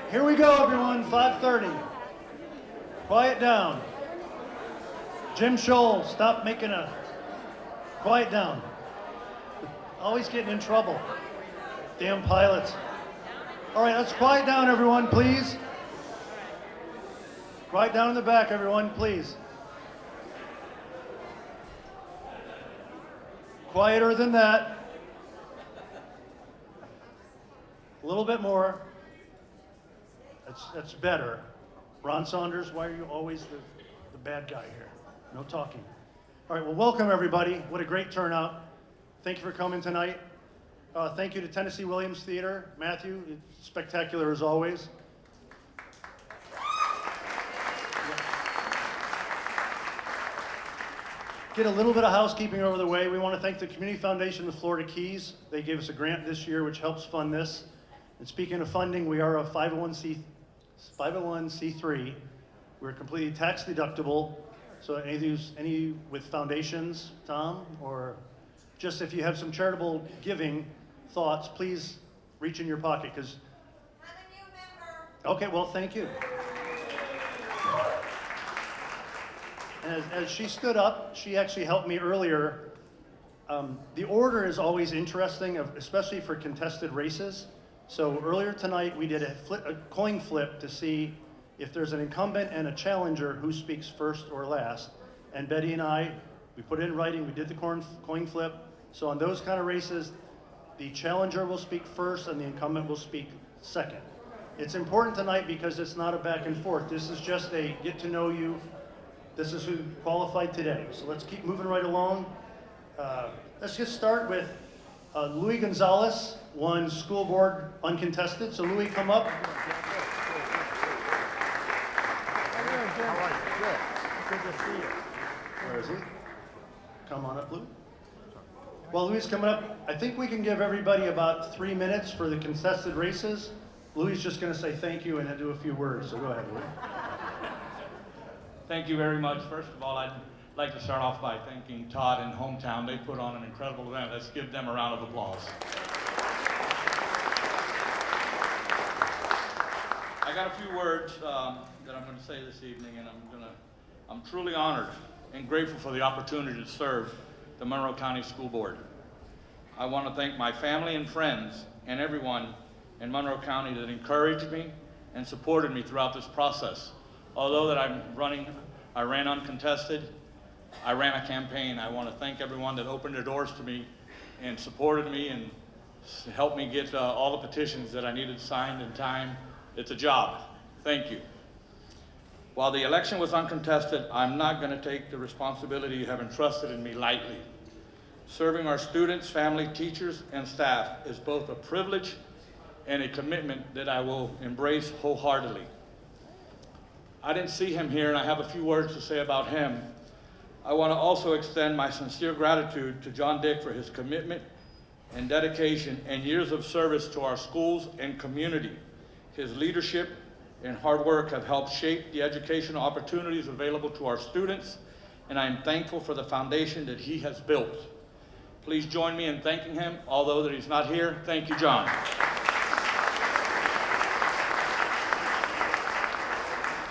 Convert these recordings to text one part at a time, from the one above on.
right, here we go, everyone. 5:30. Quiet down. Jim Scholl, stop making a... Quiet down. Always getting in trouble. Damn pilots. All right, let's quiet down, everyone, please. Quiet down in the back, everyone, please. Quieter than that. A little bit more. That's better. Ron Saunders, why are you always the bad guy here? No talking. All right, well, welcome everybody. What a great turnout. Thank you for coming tonight. Thank you to Tennessee Williams Theater. Matthew, it's spectacular as always. Get a little bit of housekeeping over the way. We want to thank the Community Foundation of the Florida Keys. They gave us a grant this year which helps fund this. And speaking of funding, we are a 501c3. We're completely tax deductible. So any with foundations, Tom, or just if you have some charitable giving thoughts, please reach in your pocket because I'm a new member. Okay, well, thank you. And as she stood up, she actually helped me earlier. The order is always interesting, especially for contested races. So earlier tonight, we did a coin flip to see if there's an incumbent and a challenger who speaks first or last. And Betty and I, we put it in writing, we did the coin flip. So on those kind of races, the challenger will speak first and the incumbent will speak second. It's important tonight because it's not a back and forth. This is just a get to know you. This is who qualified today. So let's keep moving right along. Let's just start with Louis Gonzalez, won school board uncontested. So Louis, come up. Where is he? Come on up, Lou. Well, Louis is coming up. I think we can give everybody about 3 minutes for the contested races. Louis is just going to say thank you and then do a few words. So go ahead, Louis. Thank you very much. First of all, I'd like to start off by thanking Todd and Hometown. They put on an incredible event. Let's give them a round of applause. I got a few words that I'm going to say this evening, and I'm truly honored and grateful for the opportunity to serve the Monroe County School Board. I want to thank my family and friends and everyone in Monroe County that encouraged me and supported me throughout this process. Although that I ran uncontested, I ran a campaign. I want to thank everyone that opened their doors to me and supported me and helped me get all the petitions that I needed signed in time. It's a job. Thank you. While the election was uncontested, I'm not going to take the responsibility you have entrusted in me lightly. Serving our students, family, teachers, and staff is both a privilege and a commitment that I will embrace wholeheartedly. I didn't see him here, and I have a few words to say about him. I want to also extend my sincere gratitude to John Dick for his commitment and dedication and years of service to our schools and community. His leadership and hard work have helped shape the educational opportunities available to our students, and I am thankful for the foundation that he has built. Please join me in thanking him, although that he's not here. Thank you, John.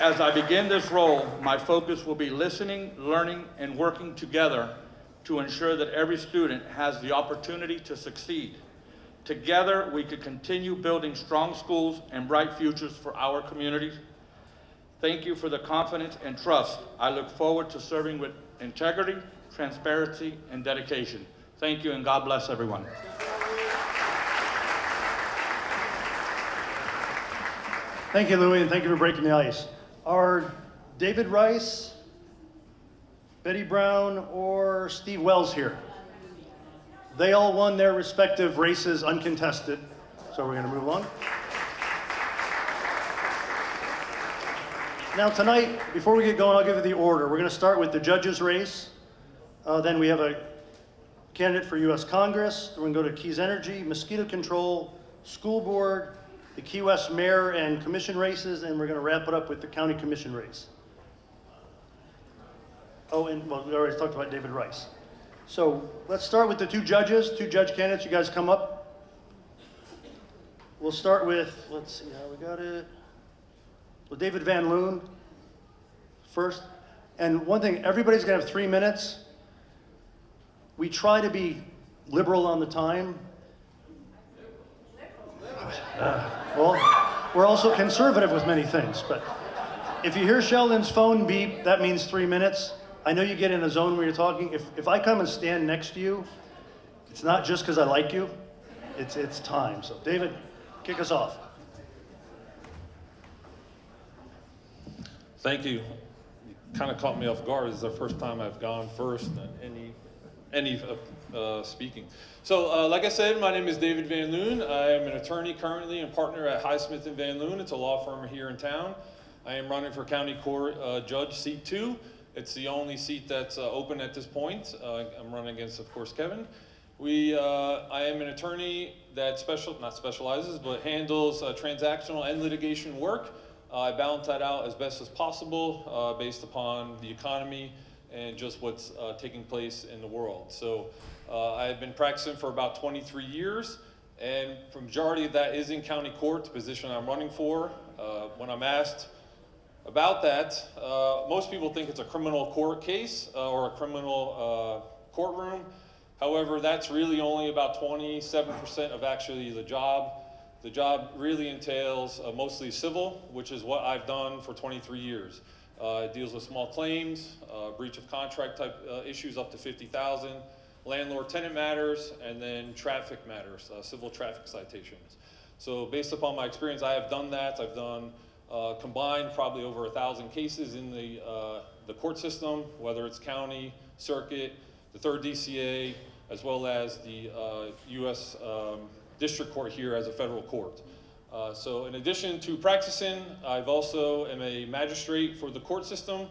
As I begin this role, my focus will be listening, learning, and working together to ensure that every student has the opportunity to succeed. Together, we could continue building strong schools and bright futures for our communities. Thank you for the confidence and trust. I look forward to serving with integrity, transparency, and dedication. Thank you, and God bless everyone. Thank you, Louis, and thank you for breaking the ice. Are David Rice, Betty Brown, or Steve Wells here? They all won their respective races uncontested, so we're going to move along. Now tonight, before we get going, I'll give you the order. We're going to start with the judges race. Then we have a candidate for U.S. Congress. We're going to go to Keys Energy, mosquito control, school board, the Key West mayor and commission races, and we're going to wrap it up with the county commission race. Oh, and well, we already talked about David Rice. So let's start with the two judge candidates. You guys come up. We'll start with, let's see how we got it. So David Van Loon first. And one thing, everybody's gonna have 3 minutes. We try to be liberal on the time. Well, we're also conservative with many things, but if you hear Sheldon's phone beep, that means 3 minutes. I know you get in a zone where you're talking. If I come and stand next to you, it's not just because I like you, it's time. So David, kick us off. Thank you. You kind of caught me off guard. This is the first time I've gone first in any speaking. So, like I said, my name is David Van Loon. I am an attorney currently and partner at Highsmith and Van Loon. It's a law firm here in town. I am running for County Court Judge Seat 2. It's the only seat that's open at this point. I'm running against, of course, Kevin. I am an attorney that not specializes, but handles transactional and litigation work. I balance that out as best as possible based upon the economy and just what's taking place in the world. So I've been practicing for about 23 years, and the majority of that is in county court, the position I'm running for. When I'm asked about that, most people think it's a criminal court case or a criminal courtroom. However, that's really only about 27% of actually the job. The job really entails mostly civil, which is what I've done for 23 years. It deals with small claims, breach of contract type issues up to 50,000, landlord-tenant matters, and then traffic matters, civil traffic citations. So based upon my experience, I have done that. I've done combined probably over 1,000 cases in the court system, whether it's county, circuit, the 3rd DCA, as well as the U.S. District Court here as a federal court. So in addition to practicing, I've also am a magistrate for the court system.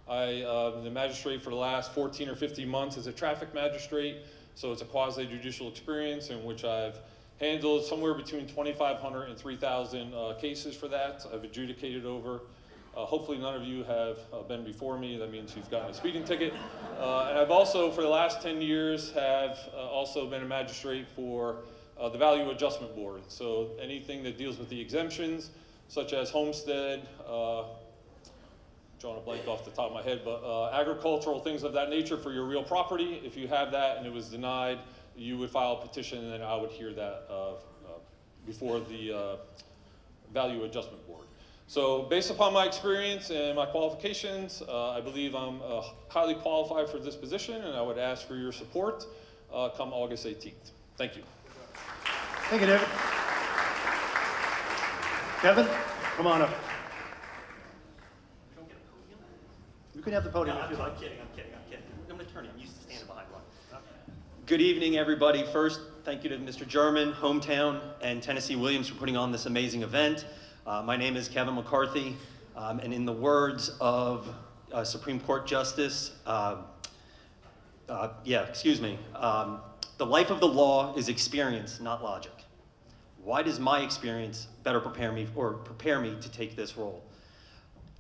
I'm the magistrate for the last 14 or 15 months as a traffic magistrate. So it's a quasi-judicial experience in which I've handled somewhere between 2,500 and 3,000 cases for that. I've adjudicated over. Hopefully none of you have been before me. That means you've gotten a speeding ticket. And I've also, for the last 10 years, have also been a magistrate for the Value Adjustment Board. So anything that deals with the exemptions, such as homestead, drawing a blank off the top of my head, but agricultural things of that nature for your real property. If you have that and it was denied, you would file a petition, and then I would hear that before the Value Adjustment Board. So based upon my experience and my qualifications, I believe I'm highly qualified for this position, and I would ask for your support come August 18th. Thank you. Thank you, David. Kevin, come on up. You can have the podium if you like. I'm kidding. I'm an attorney. I'm used to standing behind one. Good evening, everybody. First, thank you to Mr. German, Hometown, and Tennessee Williams for putting on this amazing event. My name is Kevin McCarthy, and in the words of Supreme Court Justice, the life of the law is experience, not logic. Why does my experience better prepare me to take this role?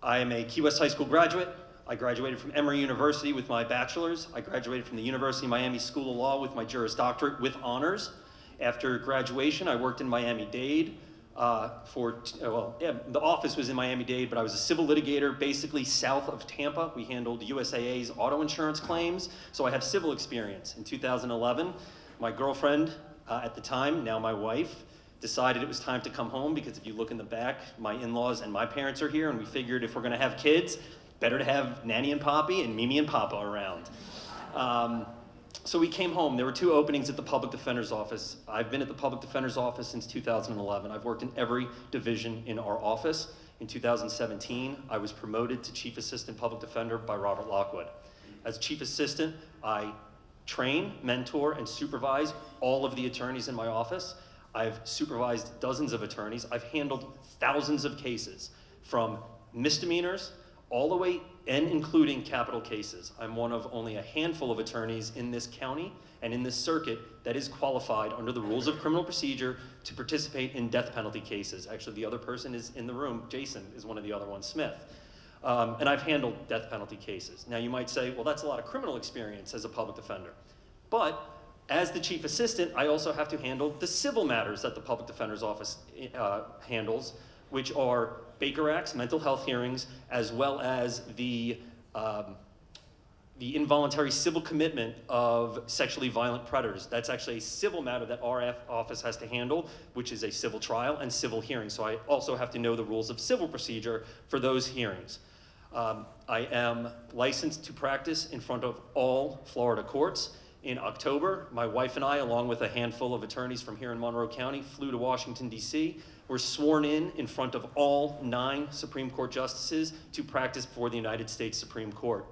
I am a Key West High School graduate. I graduated from Emory University with my bachelor's. I graduated from the University of Miami School of Law with my Juris Doctorate with honors. After graduation, I worked in Miami-Dade the office was in Miami-Dade, but I was a civil litigator basically south of Tampa. We handled USAA's auto insurance claims, so I have civil experience. In 2011, my girlfriend at the time, now my wife, decided it was time to come home because if you look in the back, my in-laws and my parents are here, and we figured if we're gonna have kids, better to have Nanny and Poppy and Mimi and Papa around. So we came home. There were 2 openings at the Public Defender's Office. I've been at the Public Defender's Office since 2011. I've worked in every division in our office. In 2017, I was promoted to Chief Assistant Public Defender by Robert Lockwood. As Chief Assistant, I train, mentor, and supervise all of the attorneys in my office. I've supervised dozens of attorneys. I've handled thousands of cases, from misdemeanors all the way and including capital cases. I'm one of only a handful of attorneys in this county and in this circuit that is qualified under the rules of criminal procedure to participate in death penalty cases. Actually, the other person is in the room. Jason is one of the other ones, Smith. And I've handled death penalty cases. Now you might say, well, that's a lot of criminal experience as a public defender. But as the chief assistant, I also have to handle the civil matters that the public defender's office handles which are Baker Act's mental health hearings, as well as the involuntary civil commitment of sexually violent predators. That's actually a civil matter that our office has to handle, which is a civil trial and civil hearing. So I also have to know the rules of civil procedure for those hearings. I am licensed to practice in front of all Florida courts. In October, my wife and I, along with a handful of attorneys from here in Monroe County, flew to Washington, D.C. We're sworn in front of all 9 Supreme Court justices to practice before the United States Supreme Court.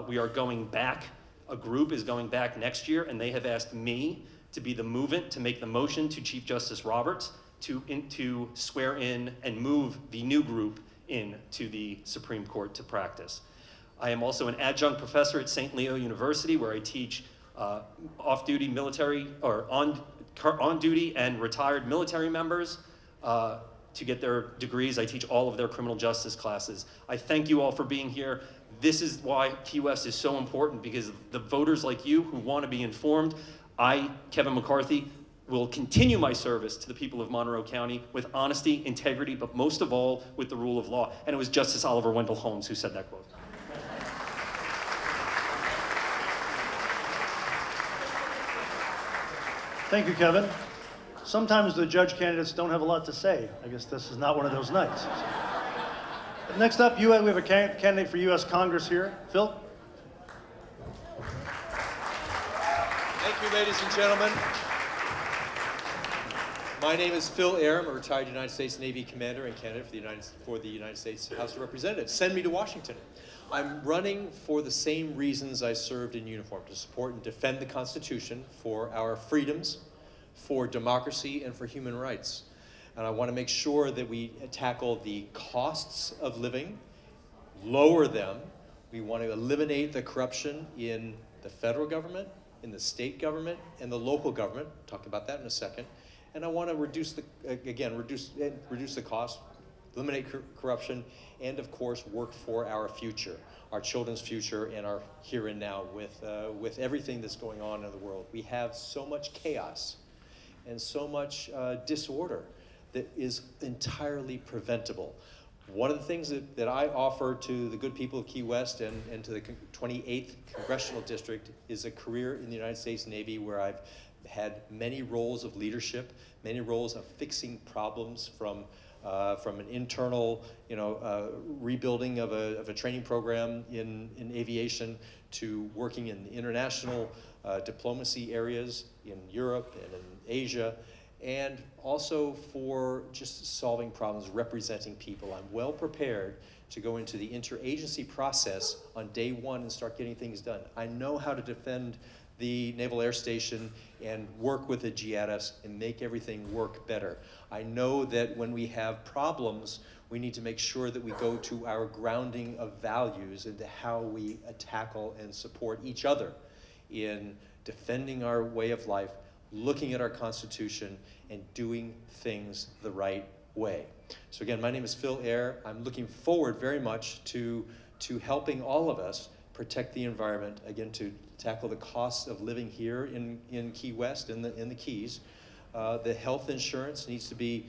We are going back, a group is going back next year, and they have asked me to be the movant to make the motion to Chief Justice Roberts to swear in and move the new group into the Supreme Court to practice. I am also an adjunct professor at St. Leo University, where I teach off-duty military, or on-duty and retired military members to get their degrees. I teach all of their criminal justice classes. I thank you all for being here. This is why Key West is so important, because the voters like you who want to be informed. I, Kevin McCarthy, will continue my service to the people of Monroe County with honesty, integrity, but most of all with the rule of law. And it was Justice Oliver Wendell Holmes who said that quote. Thank you, Kevin. Sometimes the judge candidates don't have a lot to say. I guess this is not one of those nights. Next up, we have a candidate for U.S. Congress here. Phil? Thank you, ladies and gentlemen. My name is Phil Ayer. I'm a retired United States Navy commander and candidate for the United States House of Representatives. Send me to Washington. I'm running for the same reasons I served in uniform, to support and defend the Constitution for our freedoms, for democracy, and for human rights. And I want to make sure that we tackle the costs of living, lower them. We want to eliminate the corruption in the federal government, in the state government, and the local government. I'll talk about that in a second. And I want to reduce the cost, eliminate corruption, and of course work for our future, our children's future, and our here and now with everything that's going on in the world. We have so much chaos and so much disorder that is entirely preventable. One of the things that I offer to the good people of Key West and to the 28th Congressional District is a career in the United States Navy, where I've had many roles of leadership, many roles of fixing problems from an internal, rebuilding of a training program in aviation, to working in international diplomacy areas in Europe and in Asia, and also for just solving problems, representing people. I'm well prepared to go into the interagency process on day one and start getting things done. I know how to defend the Naval Air Station and work with the GATFs and make everything work better. I know that when we have problems, we need to make sure that we go to our grounding of values into how we tackle and support each other in defending our way of life, looking at our Constitution, and doing things the right way. So again, my name is Phil Ayer. I'm looking forward very much to helping all of us protect the environment, again, to tackle the costs of living here in Key West, in the Keys. The health insurance needs to be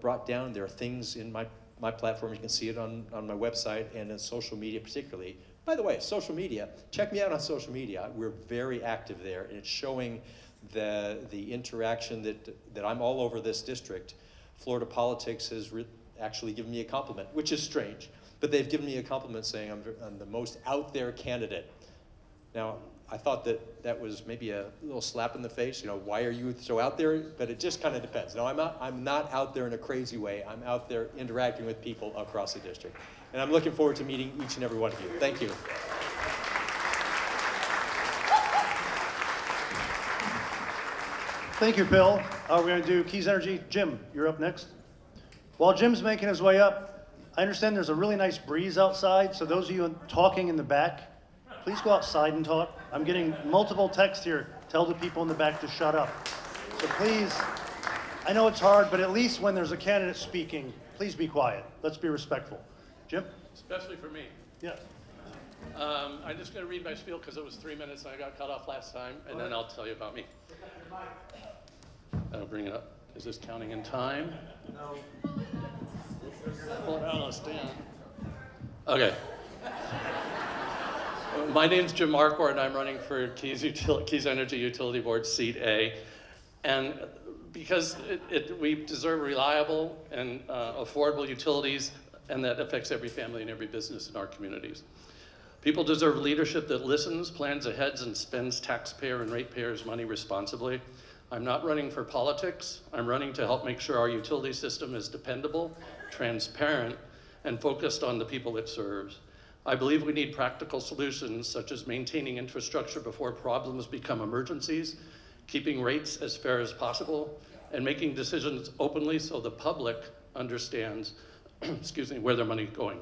brought down. There are things in my platform, you can see it on my website and in social media particularly. By the way, social media, check me out on social media. We're very active there, and it's showing the interaction that I'm all over this district. Florida Politics has actually given me a compliment, which is strange, but they've given me a compliment saying I'm the most out there candidate. Now, I thought that was maybe a little slap in the face, why are you so out there? But it just kind of depends. No, I'm not out there in a crazy way. I'm out there interacting with people across the district. And I'm looking forward to meeting each and every one of you. Thank you. Thank you, Bill. We're going to do Keys Energy. Jim, you're up next. While Jim's making his way up, I understand there's a really nice breeze outside, so those of you talking in the back, please go outside and talk. I'm getting multiple texts here. Tell the people in the back to shut up. So please, I know it's hard, but at least when there's a candidate speaking, please be quiet. Let's be respectful. Jim? Especially for me. Yeah. I'm just going to read my spiel because it was 3 minutes and I got cut off last time, and then I'll tell you about me. I'll bring it up. Is this counting in time? No. Pull it out on a stand. Okay. My name's Jim Marquardt, and I'm running for Keys Energy Utility Board, Seat A. And because we deserve reliable and affordable utilities, and that affects every family and every business in our communities. People deserve leadership that listens, plans ahead, and spends taxpayer and ratepayers' money responsibly. I'm not running for politics. I'm running to help make sure our utility system is dependable, transparent, and focused on the people it serves. I believe we need practical solutions such as maintaining infrastructure before problems become emergencies, keeping rates as fair as possible, and making decisions openly so the public understands excuse me, where their money is going.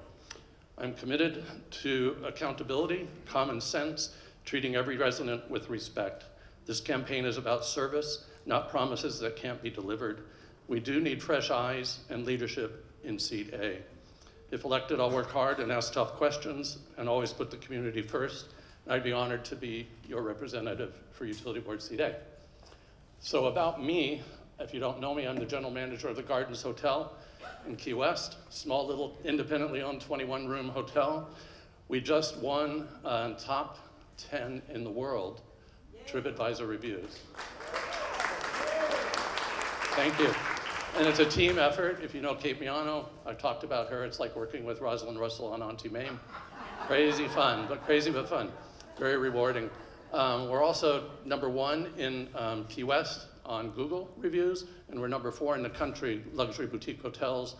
I'm committed to accountability, common sense, treating every resident with respect. This campaign is about service, not promises that can't be delivered. We do need fresh eyes and leadership in Seat A. If elected, I'll work hard and ask tough questions and always put the community first. I'd be honored to be your representative for Utility Board Seat A. So about me, if you don't know me, I'm the general manager of the Gardens Hotel in Key West, small little independently owned 21-room hotel. We just won top 10 in the world TripAdvisor reviews. Thank you. And it's a team effort. If you know Kate Miano, I've talked about her. It's like working with Rosalind Russell on Auntie Mame. Crazy fun, but fun. Very rewarding. We're also #1 in Key West on Google reviews, and we're #4 in the country, luxury boutique hotels.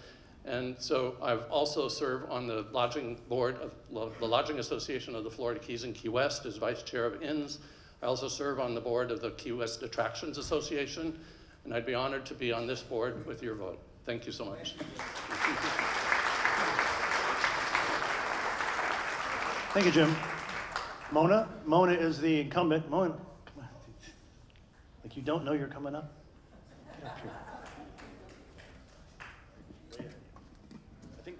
And so I've also served on the lodging board of the Lodging Association of the Florida Keys and Key West as vice chair of INS. I also serve on the board of the Key West Attractions Association, and I'd be honored to be on this board with your vote. Thank you so much. Thank you, Jim. Mona? Mona is the incumbent. Mona, come on. Like you don't know you're coming up? Get up here. I think.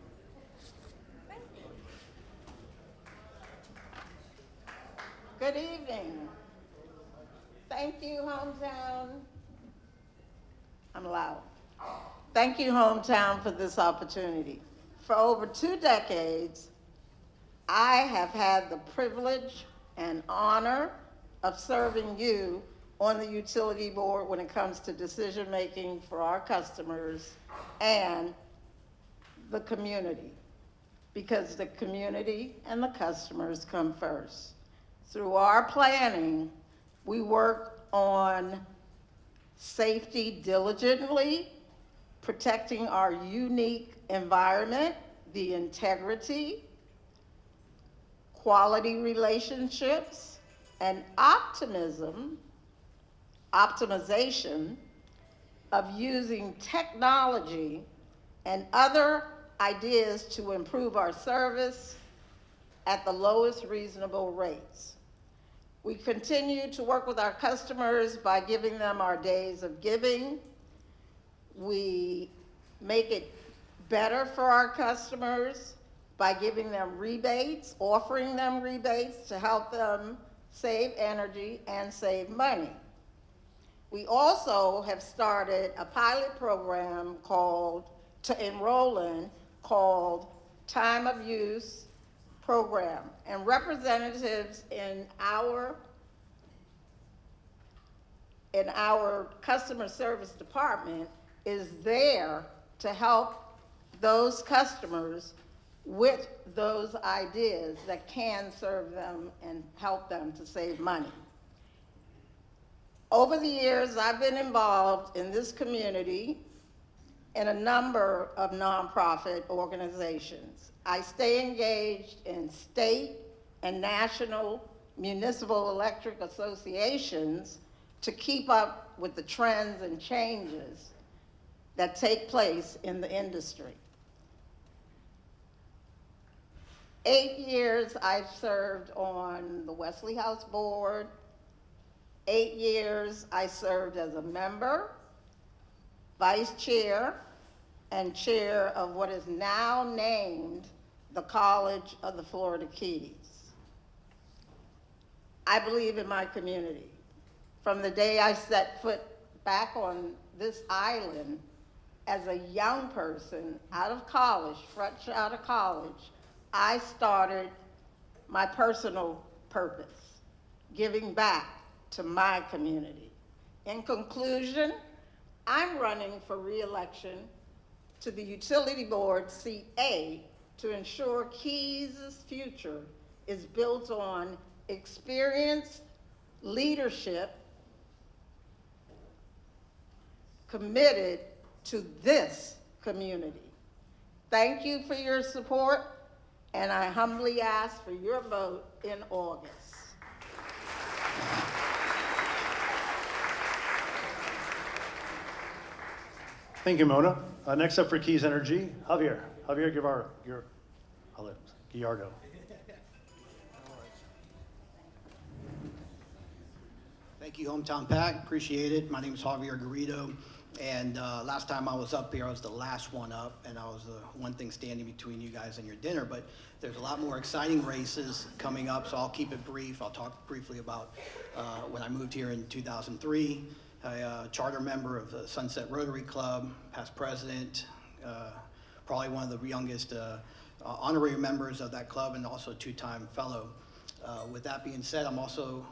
Good evening. Thank you, hometown. I'm loud. Thank you, hometown, for this opportunity. For over 2 decades, I have had the privilege and honor of serving you on the utility board when it comes to decision-making for our customers and the community, because the community and the customers come first. Through our planning, we work on safety diligently, protecting our unique environment, the integrity, quality relationships, and optimization of using technology and other ideas to improve our service at the lowest reasonable rates. We continue to work with our customers by giving them our days of giving. We make it better for our customers by giving them rebates, offering them rebates to help them save energy and save money. We also have started a pilot program to enroll in called Time of Use Program, and representatives in our customer service department is there to help those customers with those ideas that can serve them and help them to save money. Over the years, I've been involved in this community in a number of nonprofit organizations. I stay engaged in state and national municipal electric associations to keep up with the trends and changes that take place in the industry. 8 years I've served on the Wesley House Board. 8 years I served as a member, vice chair, and chair of what is now named the College of the Florida Keys. I believe in my community. From the day I set foot back on this island, as a young person out of college, fresh out of college, I started my personal purpose, giving back to my community. In conclusion, I'm running for re-election to the Utility Board Seat A to ensure Keys' future is built on experienced leadership committed to this community. Thank you for your support, and I humbly ask for your vote in August. Thank you, Mona. Next up for Keys Energy, Javier Gallardo. Thank you, Hometown Pack. Appreciate it. My name is Javier Garrido. And last time I was up here, I was the last one up, and I was the one thing standing between you guys and your dinner. But there's a lot more exciting races coming up, so I'll keep it brief. I'll talk briefly about when I moved here in 2003, a charter member of the Sunset Rotary Club, past president, probably one of the youngest honorary members of that club, and also a two-time fellow. With that being said, I'm also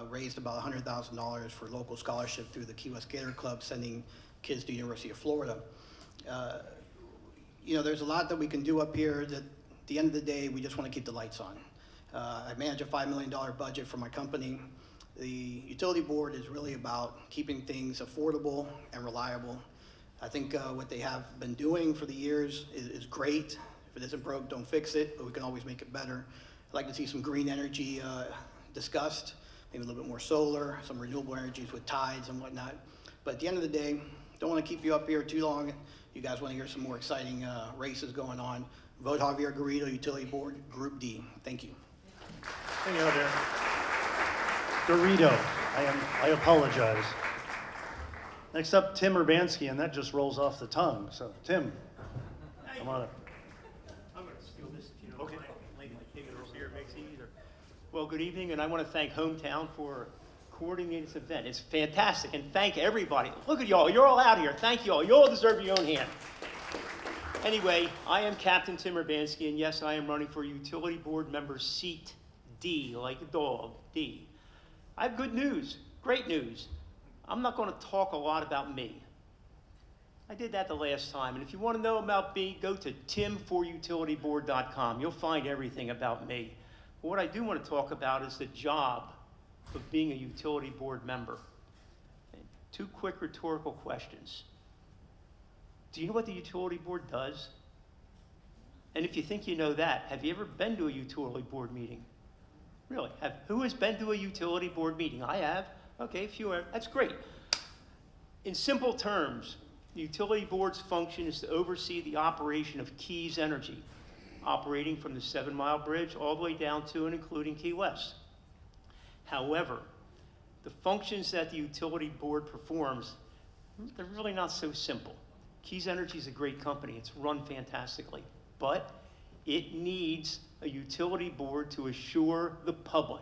raised about $100,000 for local scholarship through the Key West Gator Club, sending kids to the University of Florida. You know, there's a lot that we can do up here that at the end of the day, we just want to keep the lights on. I manage a $5 million budget for my company. The utility board is really about keeping things affordable and reliable. I think what they have been doing for the years is great. If it isn't broke, don't fix it, but we can always make it better. I'd like to see some green energy discussed, maybe a little bit more solar, some renewable energies with tides and whatnot. But at the end of the day, don't want to keep you up here too long. You guys want to hear some more exciting races going on. Vote Javier Garrido, Utility Board, Group D. Thank you. Thank you, Javier. Garrido, I apologize. Next up, Tim Urbanski, and that just rolls off the tongue. So, Tim, come on up. I'm going to steal this if you don't mind. Lady, take it over here, it makes it easier. Well, good evening, and I want to thank Hometown for coordinating this event. It's fantastic, and thank everybody. Look at y'all, you're all out here. Thank you all. You all deserve your own hand. Anyway, I am Captain Tim Urbanski, and yes, I am running for Utility Board Member Seat D, like a dog, D. I have good news, great news. I'm not going to talk a lot about me. I did that the last time, and if you want to know about me, go to tim4utilityboard.com. You'll find everything about me. But what I do want to talk about is the job of being a utility board member. And two quick rhetorical questions. Do you know what the utility board does? And if you think you know that, have you ever been to a utility board meeting? Really? Who has been to a utility board meeting? I have. Okay, a few are. That's great. In simple terms, the utility board's function is to oversee the operation of Keys Energy, operating from the 7 Mile Bridge all the way down to and including Key West. However, the functions that the utility board performs, they're really not so simple. Keys Energy is a great company. It's run fantastically, but it needs a utility board to assure the public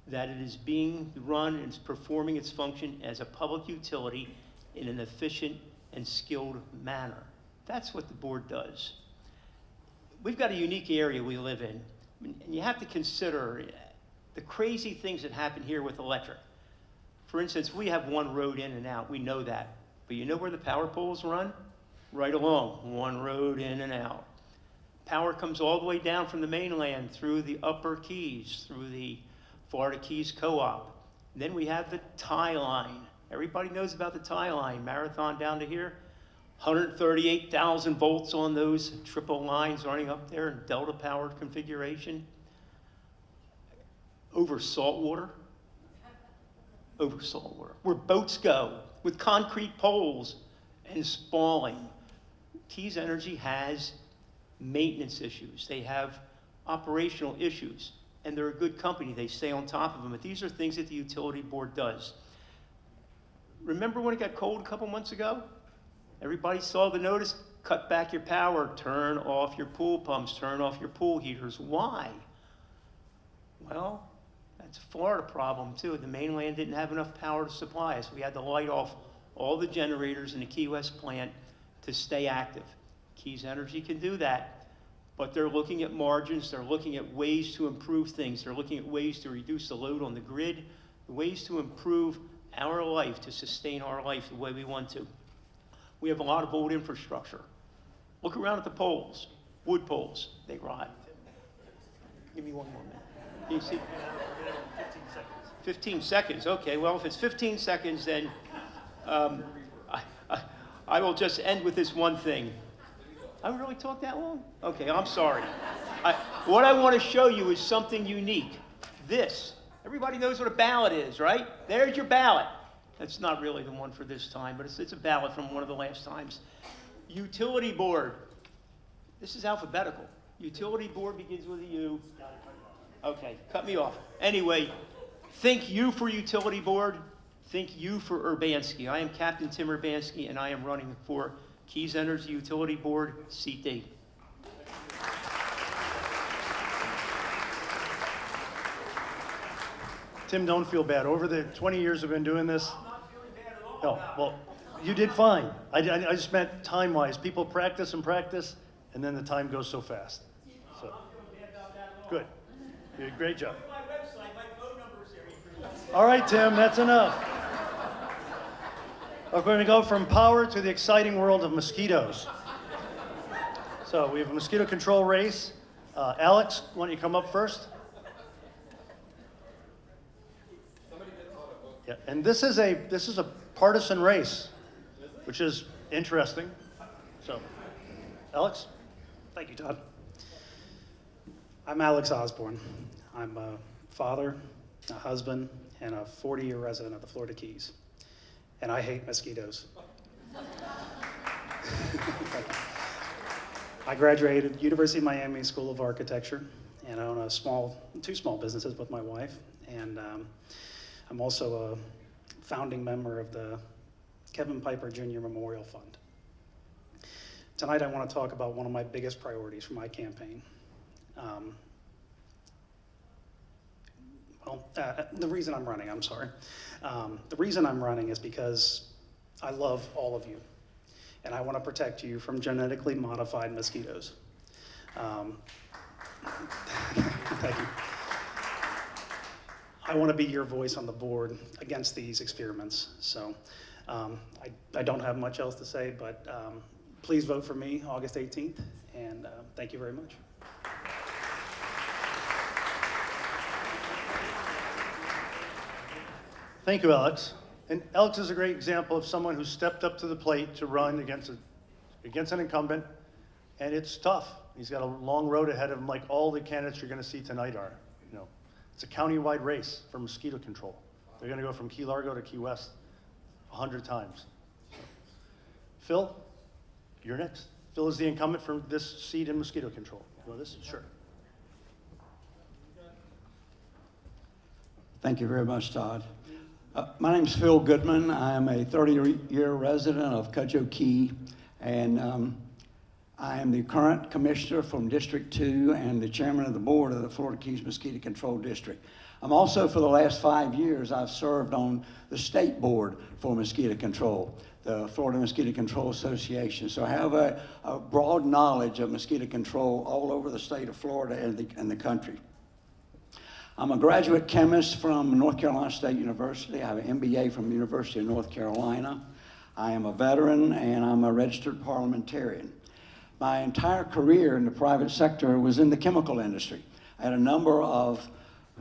that it is being run and is performing its function as a public utility in an efficient and skilled manner. That's what the board does. We've got a unique area we live in, and you have to consider the crazy things that happen here with electric. For instance, we have one road in and out, we know that. But you know where the power poles run? Right along, one road in and out. Power comes all the way down from the mainland through the upper Keys, through the Florida Keys Co-op. Then we have the tie line. Everybody knows about the tie line, Marathon down to here. 138,000 volts on those triple lines running up there in Delta powered configuration. Over saltwater, where boats go with concrete poles and spalling. Keys Energy has maintenance issues. They have operational issues, and they're a good company. They stay on top of them, but these are things that the utility board does. Remember when it got cold a couple months ago? Everybody saw the notice, cut back your power, turn off your pool pumps, turn off your pool heaters. Why? Well, that's a Florida problem too. The mainland didn't have enough power to supply us. We had to light off all the generators in the Key West plant to stay active. Keys Energy can do that, but they're looking at margins, they're looking at ways to improve things, they're looking at ways to reduce the load on the grid, ways to improve our life, to sustain our life the way we want to. We have a lot of old infrastructure. Look around at the poles, wood poles, they rot. Give me one more minute. You see? 15 seconds, okay, well, if it's 15 seconds, then I will just end with this one thing. I really talked that long? Okay, I'm sorry. What I want to show you is something unique. This. Everybody knows what a ballot is, right? There's your ballot. That's not really the one for this time, but it's a ballot from one of the last times. Utility board. This is alphabetical. Utility board begins with a U. Okay, cut me off. Anyway, think U for utility board. Think U for Urbanski. I am Captain Tim Urbanski, and I am running for Keys Energy Utility Board, seat D. Tim, don't feel bad. Over the 20 years I've been doing this. I'm not feeling bad at all. No, well, you did fine. I just meant time-wise. People practice and practice, and then the time goes so fast. So, good. You did a great job. My website, my phone number is there. All right, Tim, that's enough. We're going to go from power to the exciting world of mosquitoes. So we have a mosquito control race. Alex, why don't you come up first? Yeah, and this is a partisan race, which is interesting. So, Alex? Thank you, Todd. I'm Alex Osborne. I'm a father, a husband, and a 40-year resident of the Florida Keys. And I hate mosquitoes. I graduated University of Miami School of Architecture, and I own two small businesses with my wife. And I'm also a founding member of the Kevin Piper Jr. Memorial Fund. Tonight I want to talk about one of my biggest priorities for my campaign. The reason I'm running, the reason I'm running is because I love all of you, and I want to protect you from genetically modified mosquitoes. Thank you. I want to be your voice on the board against these experiments. So I don't have much else to say, but please vote for me August 18th, and thank you very much. Thank you, Alex. And Alex is a great example of someone who stepped up to the plate to run against an incumbent, and it's tough. He's got a long road ahead of him, like all the candidates you're going to see tonight are. You know, it's a county-wide race for mosquito control. They're going to go from Key Largo to Key West 100 times. So, Phil, you're next. Phil is the incumbent for this seat in mosquito control. You know this? Sure. Thank you very much, Todd. My name's Phil Goodman. I am a 30-year resident of Cudjoe Key, and I am the current commissioner from District 2 and the chairman of the board of the Florida Keys Mosquito Control District. I'm also, for the last 5 years, I've served on the state board for mosquito control, the Florida Mosquito Control Association. So I have a broad knowledge of mosquito control all over the state of Florida and the country. I'm a graduate chemist from North Carolina State University. I have an MBA from the University of North Carolina. I am a veteran, and I'm a registered parliamentarian. My entire career in the private sector was in the chemical industry. I had a number of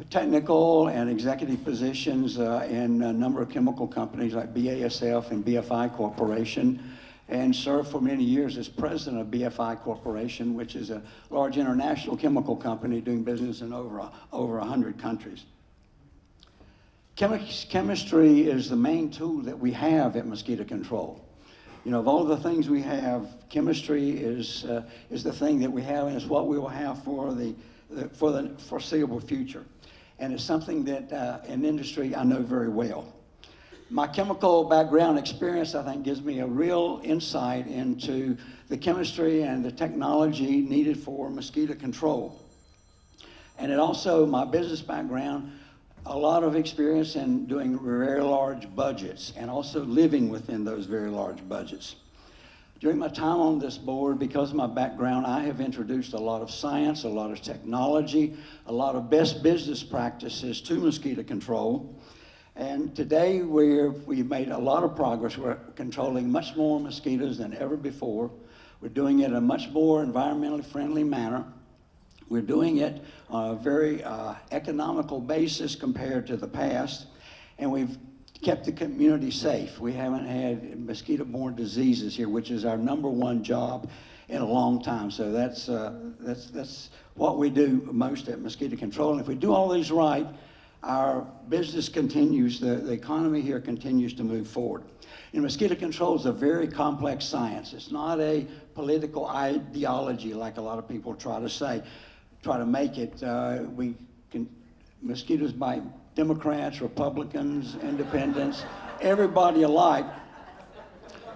technical and executive positions in a number of chemical companies like BASF and BFI Corporation, and served for many years as president of BFI Corporation, which is a large international chemical company doing business in over 100 countries. Chemistry is the main tool that we have at mosquito control. You know, of all the things we have, chemistry is the thing that we have, and it's what we will have for the foreseeable future. And it's something that in industry I know very well. My chemical background experience, I think, gives me a real insight into the chemistry and the technology needed for mosquito control. And it also, my business background, a lot of experience in doing very large budgets and also living within those very large budgets. During my time on this board, because of my background, I have introduced a lot of science, a lot of technology, a lot of best business practices to mosquito control. And today we've made a lot of progress. We're controlling much more mosquitoes than ever before. We're doing it in a much more environmentally friendly manner. We're doing it on a very economical basis compared to the past. And we've kept the community safe. We haven't had mosquito-borne diseases here, which is our #1 job in a long time. So that's what we do most at Mosquito Control. And if we do all these right, our business continues, the economy here continues to move forward. And mosquito control is a very complex science. It's not a political ideology like a lot of people try to make it. Mosquitoes bite Democrats, Republicans, Independents, everybody alike.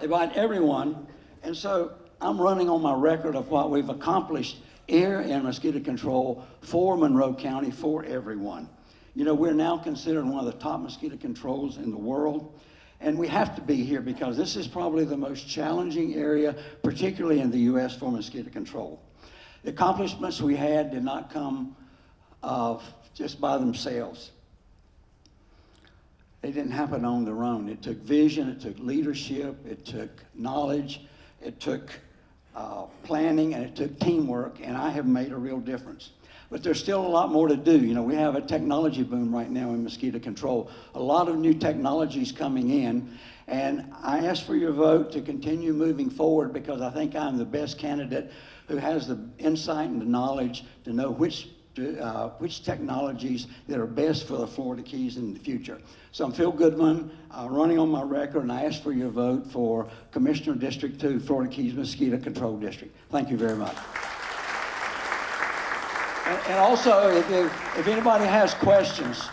They bite everyone. And so I'm running on my record of what we've accomplished here in mosquito control for Monroe County, for everyone. You know, we're now considered one of the top mosquito controls in the world. And we have to be here because this is probably the most challenging area, particularly in the U.S. for mosquito control. The accomplishments we had did not come just by themselves. They didn't happen on their own. It took vision, it took leadership, it took knowledge, it took planning, and it took teamwork, and I have made a real difference. But there's still a lot more to do. You know, we have a technology boom right now in mosquito control. A lot of new technologies coming in, and I ask for your vote to continue moving forward because I think I'm the best candidate who has the insight and the knowledge to know which technologies that are best for the Florida Keys in the future. So I'm Phil Goodman, running on my record, and I ask for your vote for Commissioner District 2, Florida Keys Mosquito Control District. Thank you very much. And also, if anybody has questions,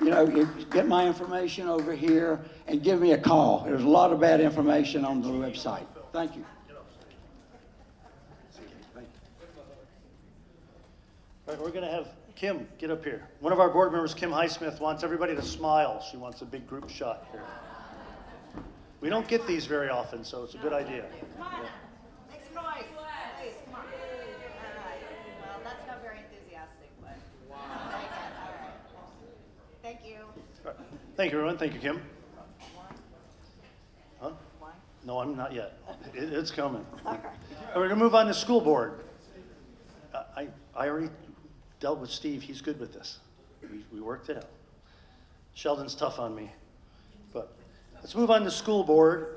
you know, get my information over here and give me a call. There's a lot of bad information on the website. Thank you. All right, we're going to have Kim get up here. One of our board members, Kim Highsmith, wants everybody to smile. She wants a big group shot here. We don't get these very often, so it's a good idea. Come on. Make some noise. Please, come on. All right. Well, that's not very enthusiastic, but I'll take it. All right. Thank you. All right. Thank you, everyone. Thank you, Kim. Huh? No, I'm not yet. It's coming. Okay. We're going to move on to school board. I already dealt with Steve. He's good with this. We worked it out. Sheldon's tough on me. But let's move on to school board.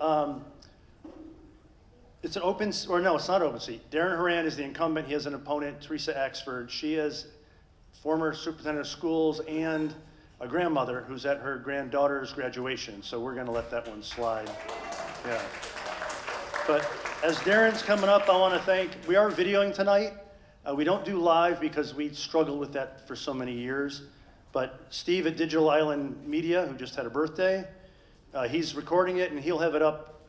It's an open, or no, it's not open seat. Darren Horan is the incumbent. He has an opponent, Teresa Axford. She is former superintendent of schools and a grandmother who's at her granddaughter's graduation. So we're going to let that one slide. Yeah. But as Darren's coming up, I want to thank, we are videoing tonight. We don't do live because we struggled with that for so many years. But Steve at Digital Island Media, who just had a birthday, he's recording it and he'll have it up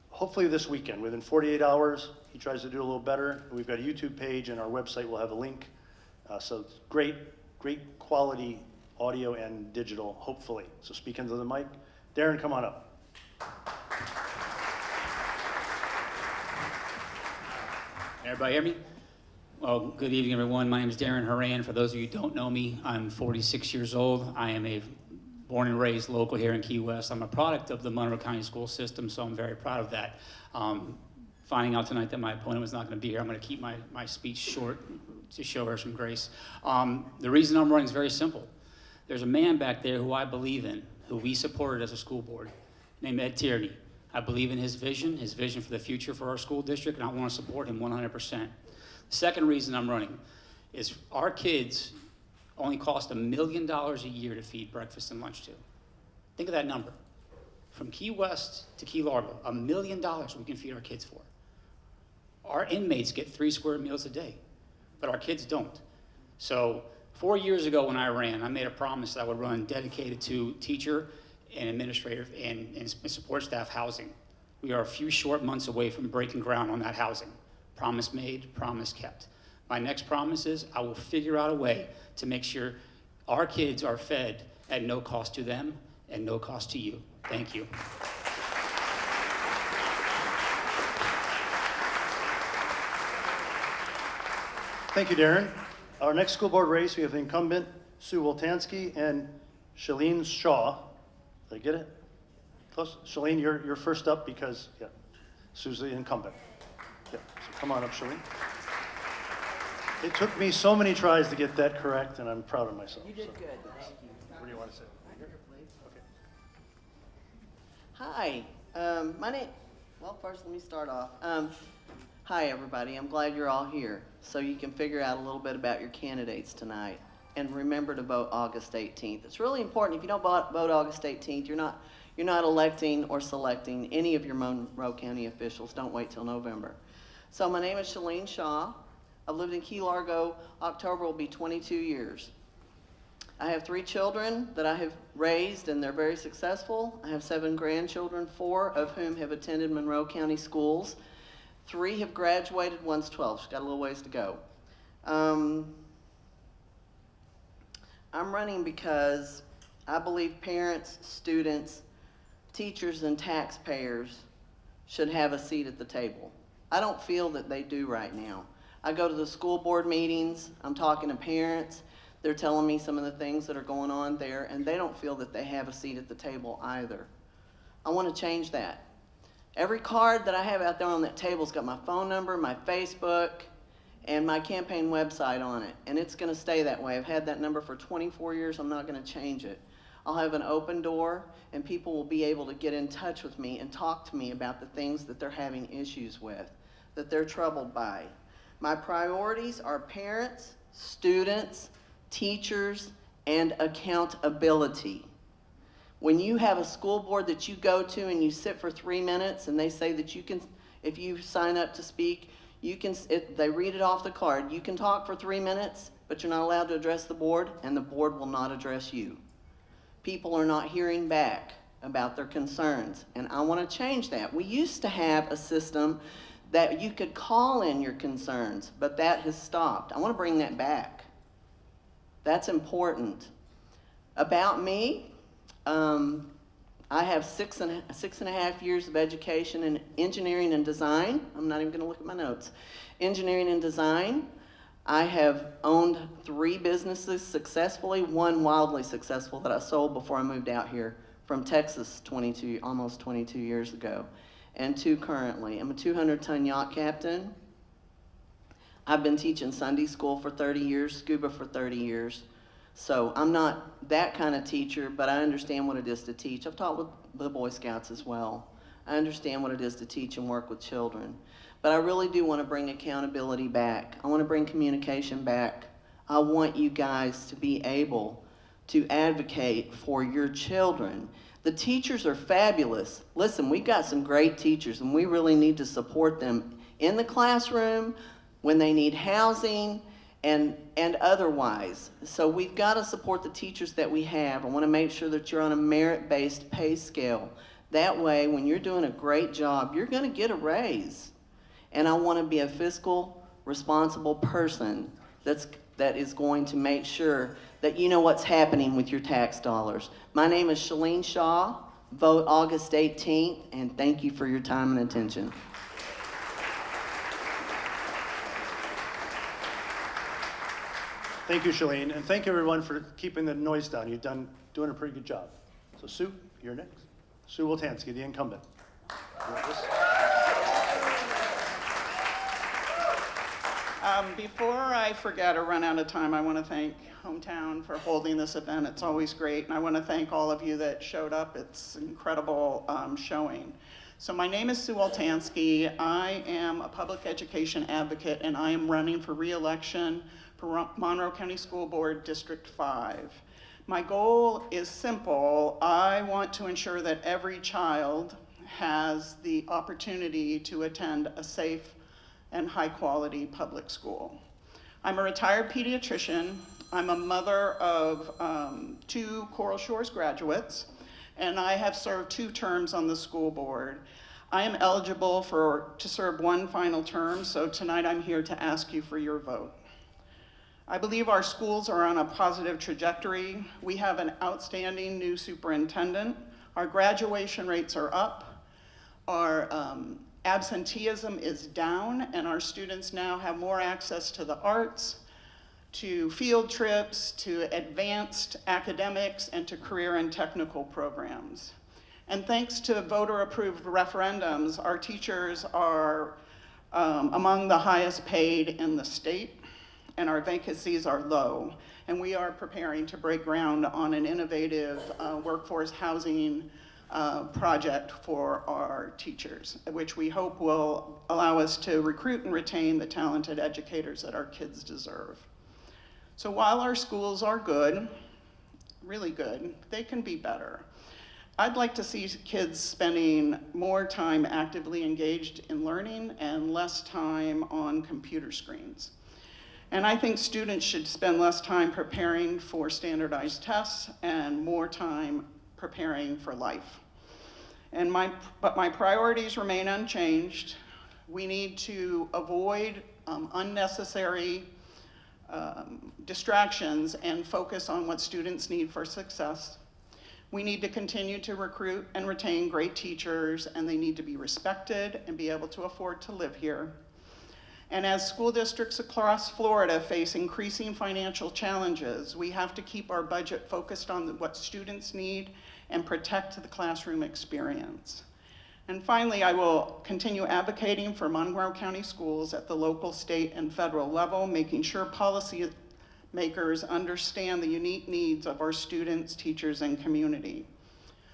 hopefully this weekend, within 48 hours. He tries to do a little better. We've got a YouTube page and our website will have a link. So it's great quality audio and digital, hopefully. So speak into the mic. Darren, come on up. Everybody hear me? Well, good evening, everyone. My name is Darren Horan. For those of you who don't know me, I'm 46 years old. I am a born and raised local here in Key West. I'm a product of the Monroe County school system, so I'm very proud of that. Finding out tonight that my opponent was not going to be here, I'm going to keep my speech short to show her some grace. The reason I'm running is very simple. There's a man back there who I believe in, who we supported as a school board, named Ed Tierney. I believe in his vision for the future for our school district, and I want to support him 100%. The second reason I'm running is our kids only cost $1 million a year to feed breakfast and lunch to. Think of that number. From Key West to Key Largo, $1 million we can feed our kids for. Our inmates get 3 square meals a day, but our kids don't. So 4 years ago when I ran, I made a promise that I would run dedicated to teacher and administrative and support staff housing. We are a few short months away from breaking ground on that housing. Promise made, promise kept. My next promise is I will figure out a way to make sure our kids are fed at no cost to them and no cost to you. Thank you. Thank you, Darren. Our next school board race, we have the incumbent Sue Woltansky and Shalene Shaw. Did I get it? Close? Shalene, you're first up because, yeah, Sue's the incumbent. Yeah, so come on up, Shalene. It took me so many tries to get that correct, and I'm proud of myself. You did so. good, thank you. What do you want to say? Hi, my name, well, first let me start off. Hi, everybody. I'm glad you're all here so you can figure out a little bit about your candidates tonight. And remember to vote August 18th. It's really important. If you don't vote August 18th, you're not electing or selecting any of your Monroe County officials. Don't wait till November. So my name is Shalene Shaw. I've lived in Key Largo. October will be 22 years. I have 3 children that I have raised, and they're very successful. I have 7 grandchildren, 4 of whom have attended Monroe County schools. 3 have graduated, one's 12. She's got a little ways to go. I'm running because I believe parents, students, teachers, and taxpayers should have a seat at the table. I don't feel that they do right now. I go to the school board meetings, I'm talking to parents, they're telling me some of the things that are going on there, and they don't feel that they have a seat at the table either. I want to change that. Every card that I have out there on that table's got my phone number, my Facebook, and my campaign website on it, and it's going to stay that way. I've had that number for 24 years. I'm not going to change it. I'll have an open door, and people will be able to get in touch with me and talk to me about the things that they're having issues with, that they're troubled by. My priorities are parents, students, teachers, and accountability. When you have a school board that you go to and you sit for 3 minutes and they say that you can, if you sign up to speak, you can, they read it off the card, you can talk for 3 minutes, but you're not allowed to address the board, and the board will not address you. People are not hearing back about their concerns, and I want to change that. We used to have a system that you could call in your concerns, but that has stopped. I want to bring that back. That's important. About me, I have six and a half years of education in engineering and design. I'm not even going to look at my notes. Engineering and design. I have owned 3 businesses successfully, 1 wildly successful that I sold before I moved out here from Texas almost 22 years ago, and 2 currently. I'm a 200-ton yacht captain. I've been teaching Sunday school for 30 years, scuba for 30 years. So I'm not that kind of teacher, but I understand what it is to teach. I've taught with the Boy Scouts as well. I understand what it is to teach and work with children. But I really do want to bring accountability back. I want to bring communication back. I want you guys to be able to advocate for your children. The teachers are fabulous. Listen, we've got some great teachers, and we really need to support them in the classroom, when they need housing, and otherwise. So we've got to support the teachers that we have. I want to make sure that you're on a merit-based pay scale. That way, when you're doing a great job, you're going to get a raise. And I want to be a fiscal, responsible person that is going to make sure that you know what's happening with your tax dollars. My name is Shalene Shaw. Vote August 18th, and thank you for your time and attention. Thank you, Shalene, and thank you everyone for keeping the noise down. You've doing a pretty good job. So Sue, you're next. Sue Woltansky, the incumbent. Before I forget or run out of time, I want to thank Hometown for holding this event. It's always great, and I want to thank all of you that showed up. It's incredible showing. So my name is Sue Woltansky. I am a public education advocate, and I am running for re-election for Monroe County School Board District 5. My goal is simple. I want to ensure that every child has the opportunity to attend a safe and high-quality public school. I'm a retired pediatrician. I'm a mother of 2 Coral Shores graduates, and I have served 2 terms on the school board. I am eligible to serve 1 final term, so tonight I'm here to ask you for your vote. I believe our schools are on a positive trajectory. We have an outstanding new superintendent. Our graduation rates are up. Our Absenteeism is down, and our students now have more access to the arts, to field trips, to advanced academics, and to career and technical programs. And thanks to voter-approved referendums, our teachers are among the highest paid in the state, and our vacancies are low. And we are preparing to break ground on an innovative workforce housing project for our teachers, which we hope will allow us to recruit and retain the talented educators that our kids deserve. So while our schools are good, really good, they can be better. I'd like to see kids spending more time actively engaged in learning and less time on computer screens. And I think students should spend less time preparing for standardized tests and more time preparing for life. But my priorities remain unchanged. We need to avoid unnecessary distractions and focus on what students need for success. We need to continue to recruit and retain great teachers, and they need to be respected and be able to afford to live here. And as school districts across Florida face increasing financial challenges, we have to keep our budget focused on what students need and protect the classroom experience. And finally, I will continue advocating for Monroe County schools at the local, state, and federal level, making sure policy makers understand the unique needs of our students, teachers, and community.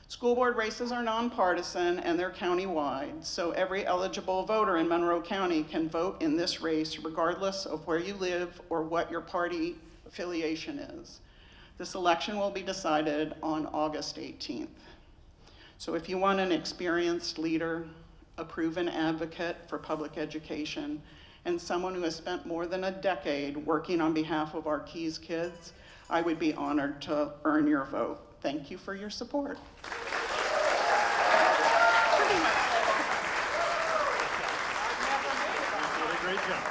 School board races are nonpartisan and they're countywide, so every eligible voter in Monroe County can vote in this race regardless of where you live or what your party affiliation is. This election will be decided on August 18th. So if you want an experienced leader, a proven advocate for public education, and someone who has spent more than a decade working on behalf of our Keys kids, I would be honored to earn your vote. Thank you for your support. You did a great job.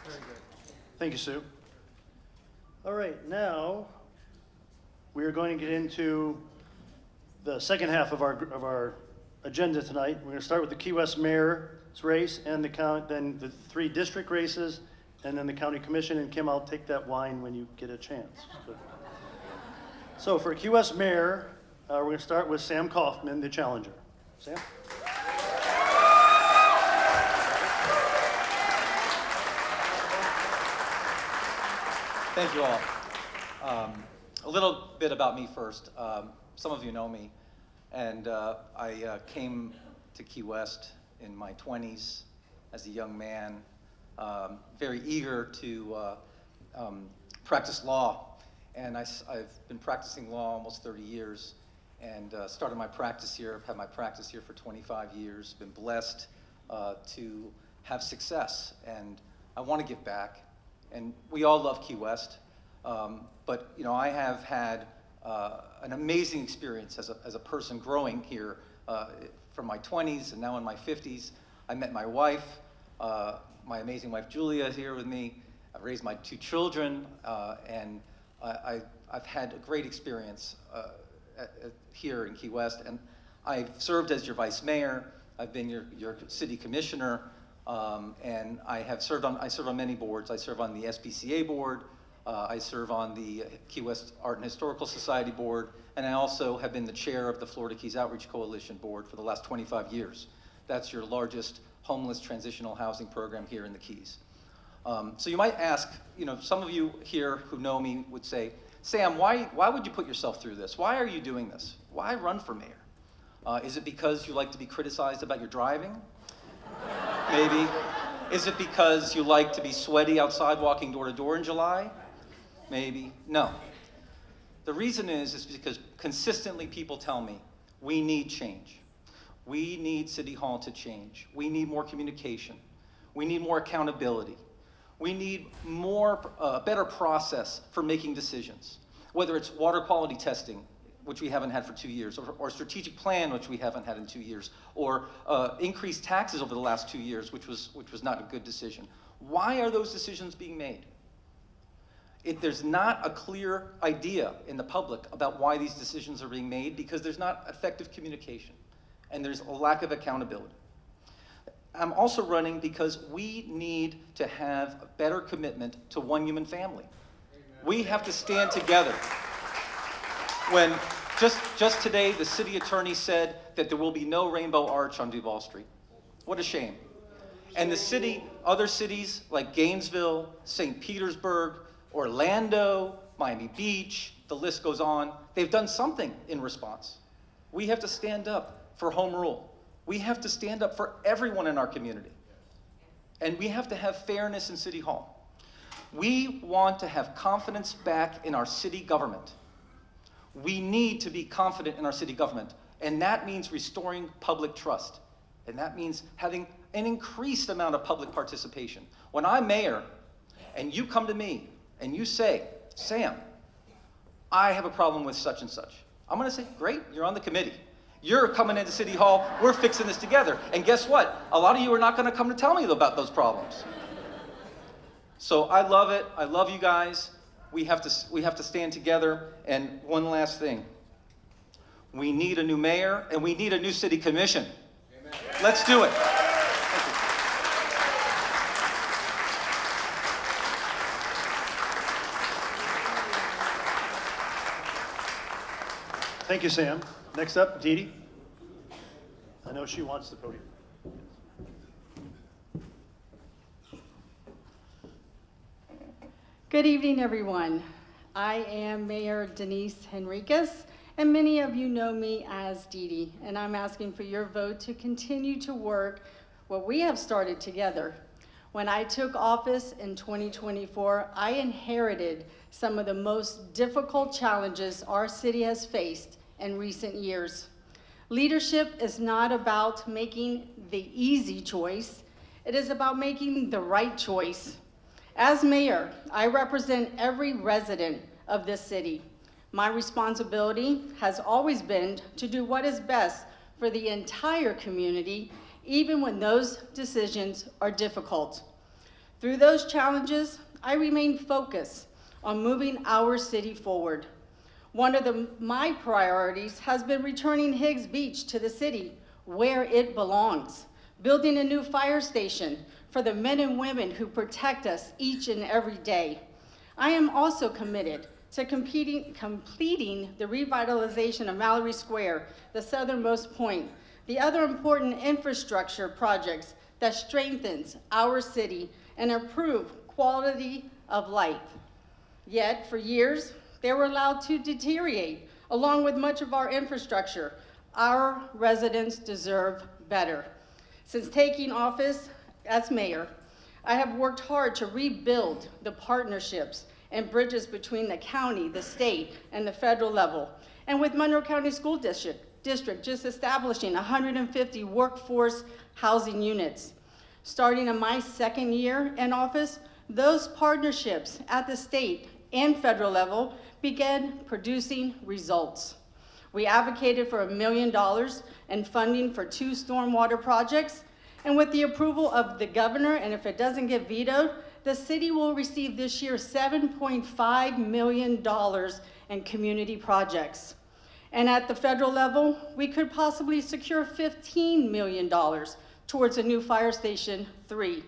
Very good. Thank you, Sue. All right, now we are going to get into the second half of our agenda tonight. We're going to start with the Key West mayor's race and then the 3 district races, and then the county commission. And Kim, I'll take that wine when you get a chance. So for Key West mayor, we're going to start with Sam Kaufman, the challenger. Sam? Thank you all. A little bit about me first. Some of you know me, and I came to Key West in my 20s as a young man, very eager to practice law. And I've been practicing law almost 30 years, and started my practice here. I've had my practice here for 25 years, been blessed to have success, and I want to give back. And we all love Key West, but you know, I have had an amazing experience as a person growing here from my 20s and now in my 50s. I met my wife, my amazing wife Julia is here with me. I've raised my 2 children, and I've had a great experience here in Key West, and I've served as your vice mayor. I've been your city commissioner, and I serve on many boards. I serve on the SPCA board. I serve on the Key West Art and Historical Society board, and I also have been the chair of the Florida Keys Outreach Coalition board for the last 25 years. That's your largest homeless transitional housing program here in the Keys. So you might ask, you know, some of you here who know me would say, Sam, why would you put yourself through this? Why are you doing this? Why run for mayor? Is it because you like to be criticized about your driving? Maybe. Is it because you like to be sweaty outside walking door to door in July? Maybe. No. The reason is because consistently people tell me, we need change. We need City Hall to change. We need more communication. We need more accountability. We need more, better process for making decisions, whether it's water quality testing, which we haven't had for 2 years, or strategic plan, which we haven't had in 2 years, or increased taxes over the last 2 years, which was not a good decision. Why are those decisions being made? There's not a clear idea in the public about why these decisions are being made because there's not effective communication. and there's a lack of accountability. I'm also running because we need to have a better commitment to one human family. We have to stand together. When just today, the city attorney said that there will be no Rainbow Arch on Duval Street. What a shame. And the city, other cities like Gainesville, St. Petersburg, Orlando, Miami Beach, the list goes on, they've done something in response. We have to stand up for home rule. We have to stand up for everyone in our community. And we have to have fairness in City Hall. We want to have confidence back in our city government. We need to be confident in our city government, and that means restoring public trust. And that means having an increased amount of public participation. When I'm mayor, and you come to me, and you say, Sam, I have a problem with such and such. I'm gonna say, great, you're on the committee. You're coming into City Hall, we're fixing this together. And guess what? A lot of you are not gonna come to tell me about those problems. So I love it, I love you guys. We have to stand together. And one last thing. We need a new mayor, and we need a new city commission. Amen. Let's do it. Thank you, Sam. Next up, Dee Dee. I know she wants the podium. Good evening, everyone. I am Mayor Denise Henriquez, and many of you know me as Dee Dee, and I'm asking for your vote to continue to work what we have started together. When I took office in 2024, I inherited some of the most difficult challenges our city has faced in recent years. Leadership is not about making the easy choice, it is about making the right choice. As mayor, I represent every resident of this city. My responsibility has always been to do what is best for the entire community, even when those decisions are difficult. Through those challenges, I remain focused on moving our city forward. One of my priorities has been returning Higgs Beach to the city where it belongs, building a new fire station for the men and women who protect us each and every day. I am also committed to completing the revitalization of Mallory Square, the southernmost point, the other important infrastructure projects that strengthens our city and improve quality of life. Yet, for years, they were allowed to deteriorate, along with much of our infrastructure. Our residents deserve better. Since taking office as mayor, I have worked hard to rebuild the partnerships and bridges between the county, the state, and the federal level. And with Monroe County School District just establishing 150 workforce housing units. Starting in my second year in office, those partnerships at the state and federal level began producing results. We advocated for $1 million in funding for 2 stormwater projects, and with the approval of the governor, and if it doesn't get vetoed, the city will receive this year $7.5 million in community projects. And at the federal level, we could possibly secure $15 million towards a new fire station 3.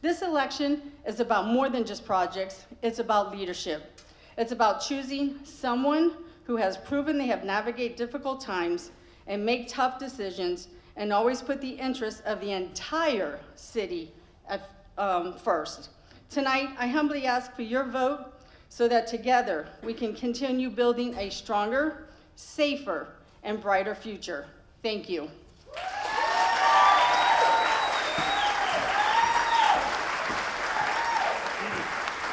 This election is about more than just projects, it's about leadership. It's about choosing someone who has proven they have navigated difficult times and make tough decisions and always put the interests of the entire city first. Tonight, I humbly ask for your vote so that together we can continue building a stronger, safer, and brighter future. Thank you.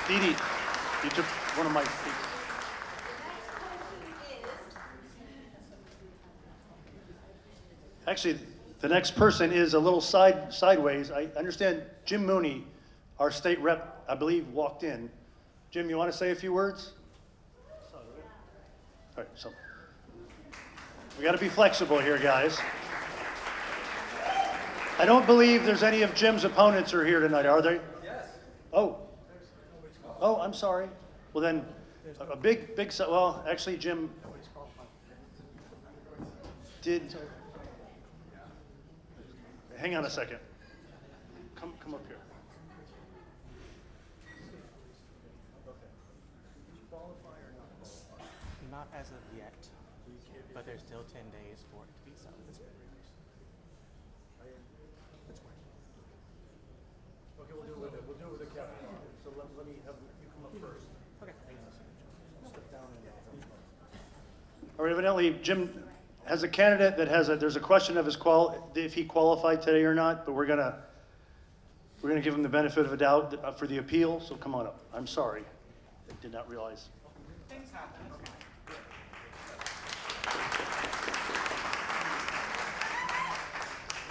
Dee Dee, you took one of my seats. Actually, the next person is a little sideways. I understand Jim Mooney, our state rep, I believe, walked in. Jim, you want to say a few words? All right, so we got to be flexible here, guys. I don't believe there's any of Jim's opponents are here tonight, are they? Yes. Oh, I'm sorry. Well then, a big, well, actually, Jim did. hang on a second. Come up here. Not as of yet, but there's still 10 days for it to be so. Okay, we'll do it with the captain. So let me have you come up first. Okay. Step down All right, evidently, Jim has a candidate that there's a question of if he qualified today or not, but we're gonna give him the benefit of a doubt for the appeal, so come on up. I'm sorry, I did not realize. Things happen.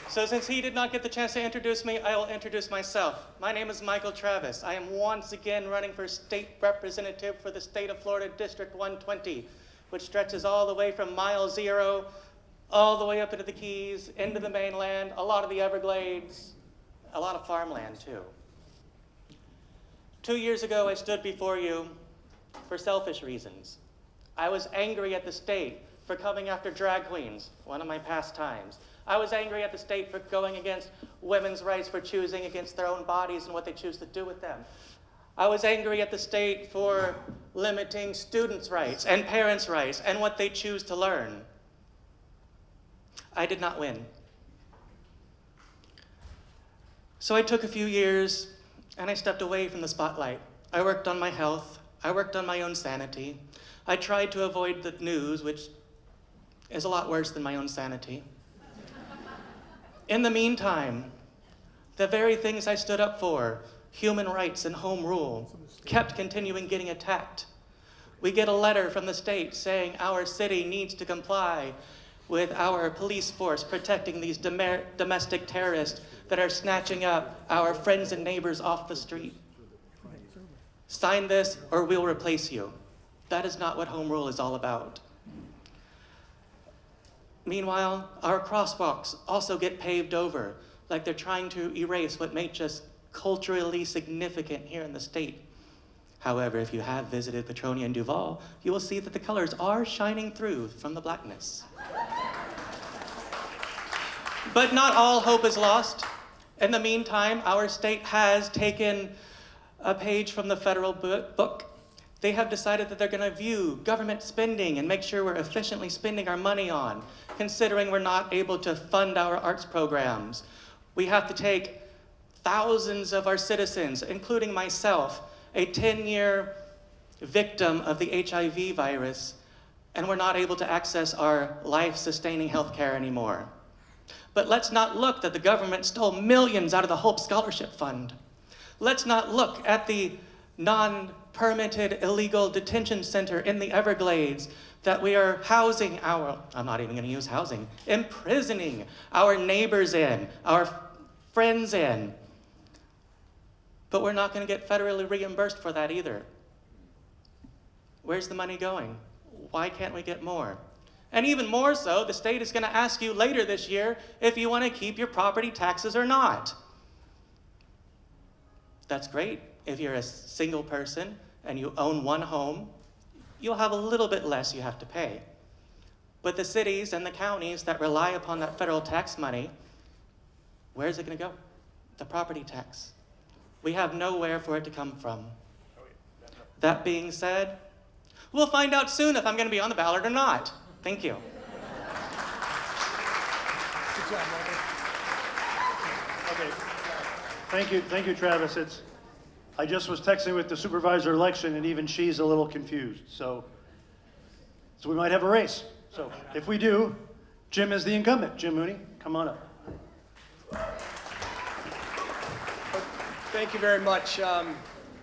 So since he did not get the chance to introduce me, I will introduce myself. My name is Michael Travis. I am once again running for state representative for the state of Florida, District 120, which stretches all the way from mile 0, all the way up into the Keys, into the mainland, a lot of the Everglades, a lot of farmland too. 2 years ago, I stood before you for selfish reasons. I was angry at the state for coming after drag queens, one of my pastimes. I was angry at the state for going against women's rights for choosing against their own bodies and what they choose to do with them. I was angry at the state for limiting students' rights and parents' rights and what they choose to learn. I did not win. So I took a few years and I stepped away from the spotlight. I worked on my health. I worked on my own sanity. I tried to avoid the news, which is a lot worse than my own sanity. In the meantime, the very things I stood up for, human rights and home rule, kept continuing getting attacked. We get a letter from the state saying our city needs to comply with our police force protecting these domestic terrorists that are snatching up our friends and neighbors off the street. Sign this or we'll replace you. That is not what home rule is all about. Meanwhile, our crosswalks also get paved over, like they're trying to erase what makes us culturally significant here in the state. However, if you have visited Petronia and Duval, you will see that the colors are shining through from the blackness. But not all hope is lost. In the meantime, our state has taken a page from the federal book. They have decided that they're going to view government spending and make sure we're efficiently spending our money on, considering we're not able to fund our arts programs. We have to take thousands of our citizens, including myself, a 10-year victim of the HIV virus, and we're not able to access our life-sustaining health care anymore. But let's not look that the government stole millions out of the Hope Scholarship Fund. Let's not look at the non-permitted illegal detention center in the Everglades that we are housing I'm not even gonna use housing, imprisoning our neighbors in, our friends in. But we're not gonna get federally reimbursed for that either. Where's the money going? Why can't we get more? And even more so, the state is gonna ask you later this year if you wanna keep your property taxes or not. That's great. If you're a single person and you own one home, you'll have a little bit less you have to pay. But the cities and the counties that rely upon that federal tax money, where's it gonna go? The property tax. We have nowhere for it to come from. That being said, we'll find out soon if I'm gonna be on the ballot or not. Thank you. Good job, Michael. Okay. Thank you, Travis. I just was texting with the supervisor election, and even she's a little confused. So we might have a race. So if we do, Jim is the incumbent. Jim Mooney, come on up. Thank you very much.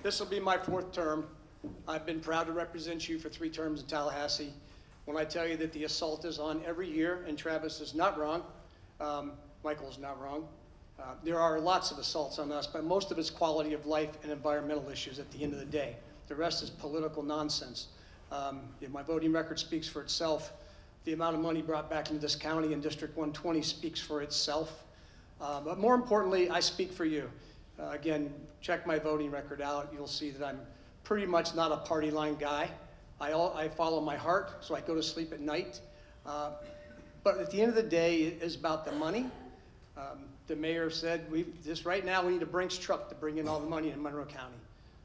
This will be my 4th term. I've been proud to represent you for 3 terms in Tallahassee. When I tell you that the assault is on every year, and Travis is not wrong, Michael is not wrong. There are lots of assaults on us, but most of it's quality of life and environmental issues at the end of the day. The rest is political nonsense. My voting record speaks for itself. The amount of money brought back into this county in District 120 speaks for itself. But more importantly, I speak for you. Again, check my voting record out. You'll see that I'm pretty much not a party line guy. I follow my heart, so I go to sleep at night. But at the end of the day, it is about the money. The mayor said, right now, we need a Brinks truck to bring in all the money in Monroe County.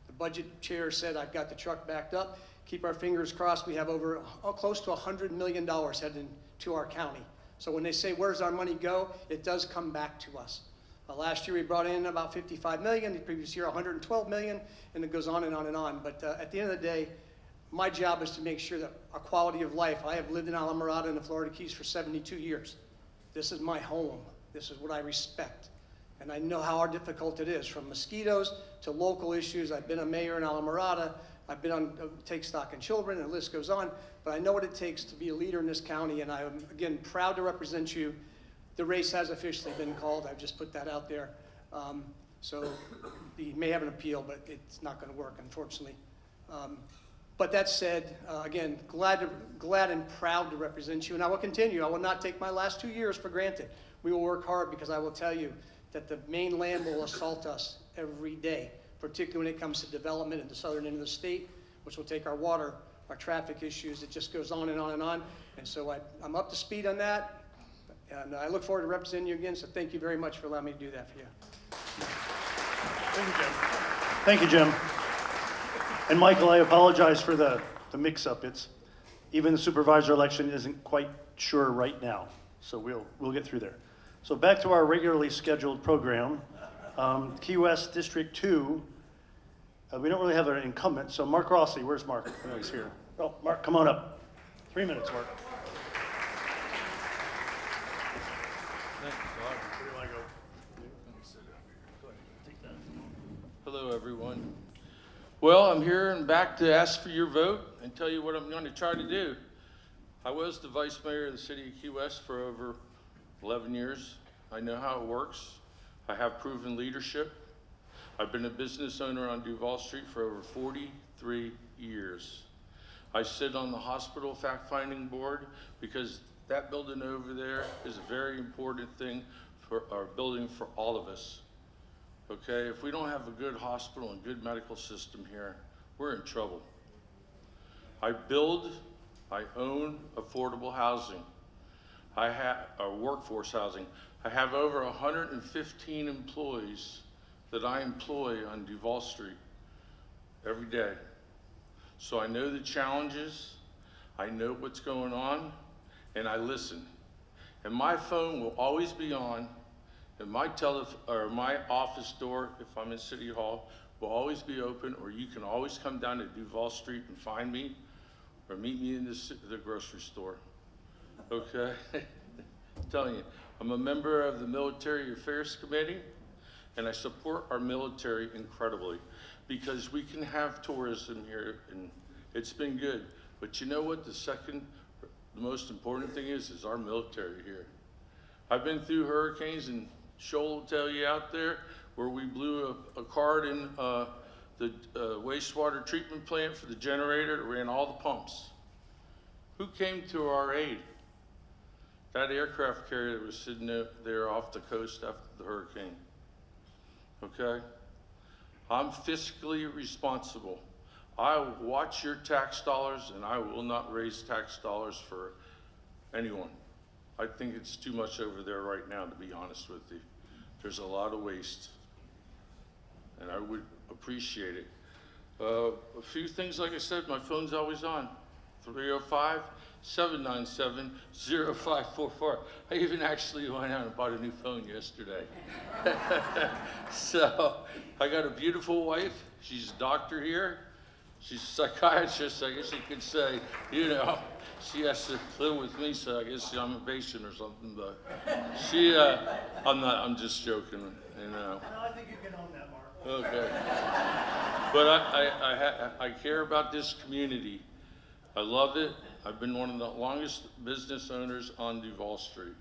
The budget chair said, I've got the truck backed up. Keep our fingers crossed. We have over close to $100 million heading to our county. So when they say, where's our money go? It does come back to us. Last year, we brought in about 55 million. The previous year, 112 million, and it goes on and on and on. But at the end of the day, my job is to make sure that our quality of life. I have lived in Islamorada and the Florida Keys for 72 years. This is my home. This is what I respect. And I know how difficult it is, from mosquitoes to local issues. I've been a mayor in Islamorada. I've been on Take Stock in Children, and the list goes on. But I know what it takes to be a leader in this county, and I'm, again, proud to represent you. The race has officially been called. I've just put that out there. So you may have an appeal, but it's not going to work, unfortunately. But that said, again, glad and proud to represent you, and I will continue. I will not take my last 2 years for granted. We will work hard, because I will tell you that the mainland will assault us every day, particularly when it comes to development in the southern end of the state, which will take our water, our traffic issues. It just goes on and on and on. And so I'm up to speed on that, and I look forward to representing you again. So thank you very much for allowing me to do that for you. Thank you, Jim. Thank you, Jim. And Michael, I apologize for the mix-up. Even the supervisor election isn't quite sure right now, so we'll get through there. So back to our regularly scheduled program. Key West District 2, we don't really have an incumbent, so Mark Rossi, where's Mark? Oh, he's here. Oh, Mark, come on up. 3 minutes, Mark. Where do I go? Hello, everyone. Well, I'm here and back to ask for your vote and tell you what I'm going to try to do. I was the vice mayor of the city of Key West for over 11 years. I know how it works. I have proven leadership. I've been a business owner on Duval Street for over 43 years. I sit on the hospital fact-finding board because that building over there is a very important thing for our building for all of us. Okay, if we don't have a good hospital and good medical system here, we're in trouble. I own affordable housing. I have workforce housing. I have over 115 employees that I employ on Duval Street every day. So I know the challenges, I know what's going on, and I listen. And my phone will always be on, and my office door, if I'm in City Hall, will always be open, or you can always come down to Duval Street and find me, or meet me in the grocery store, okay? I'm telling you, I'm a member of the Military Affairs Committee, and I support our military incredibly, because we can have tourism here, and it's been good. But you know what the most important thing is our military here. I've been through hurricanes, and Shoal will tell you out there, where we blew a card in the wastewater treatment plant for the generator that ran all the pumps. Who came to our aid? That aircraft carrier that was sitting there off the coast after the hurricane. Okay? I'm fiscally responsible. I watch your tax dollars, and I will not raise tax dollars for anyone. I think it's too much over there right now, to be honest with you. There's a lot of waste, and I would appreciate it. A few things, like I said, my phone's always on. 305-797-0544. I even actually went out and bought a new phone yesterday. So I got a beautiful wife. She's a doctor here. She's a psychiatrist, I guess you could say. You know, she has to live with me, so I guess I'm a patient or something. But she, I'm just joking, you know. No, I think you can own that, Mark. Okay. But I care about this community. I love it. I've been one of the longest business owners on Duval Street.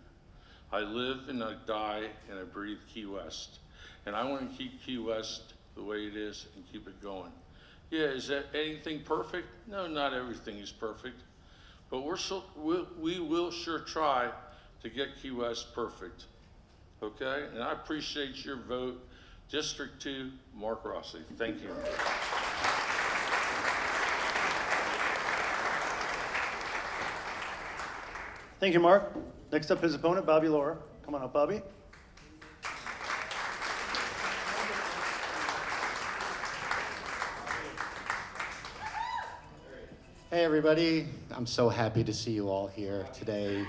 I live and I die and I breathe Key West. And I want to keep Key West the way it is and keep it going. Yeah, is that anything perfect? No, not everything is perfect. But we will sure try to get Key West perfect. Okay? And I appreciate your vote. District 2, Mark Rossi. Thank you. Thank you, Mark. Next up, his opponent, Bobby Laura. Come on up, Bobby. Hey everybody, I'm so happy to see you all here today.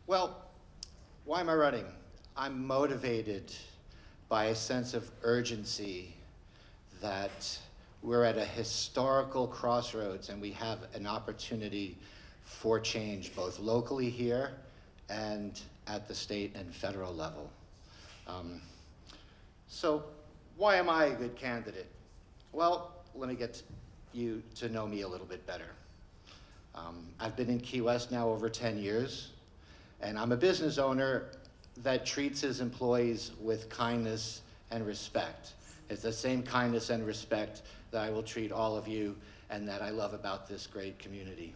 Well, why am I running? I'm motivated by a sense of urgency that we're at a historical crossroads and we have an opportunity for change, both locally here and at the state and federal level. So why am I a good candidate? Well, let me get you to know me a little bit better. I've been in Key West now over 10 years, and I'm a business owner that treats his employees with kindness and respect. It's the same kindness and respect that I will treat all of you and that I love about this great community.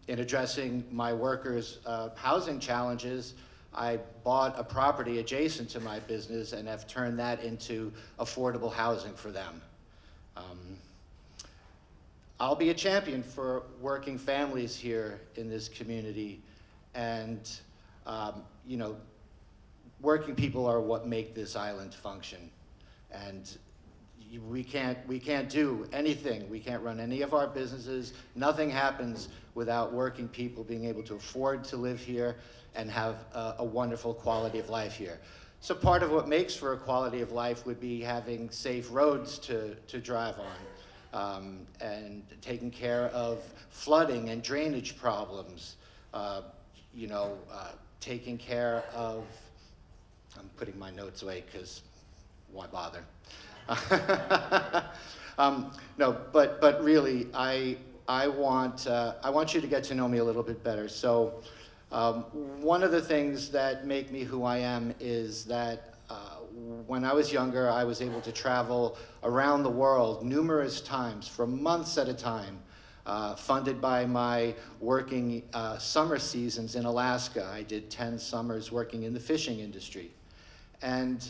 In addressing my workers' housing challenges, I bought a property adjacent to my business and have turned that into affordable housing for them. I'll be a champion for working families here in this community, and you know, working people are what make this island function. And we can't do anything. We can't run any of our businesses. Nothing happens without working people being able to afford to live here and have a wonderful quality of life here. So part of what makes for a quality of life would be having safe roads to drive on, and taking care of flooding and drainage problems, you know, taking care of, I'm putting my notes away because why bother? No, but really, I want you to get to know me a little bit better. So one of the things that make me who I am is that when I was younger, I was able to travel around the world numerous times for months at a time, funded by my working summer seasons in Alaska. I did 10 summers working in the fishing industry. And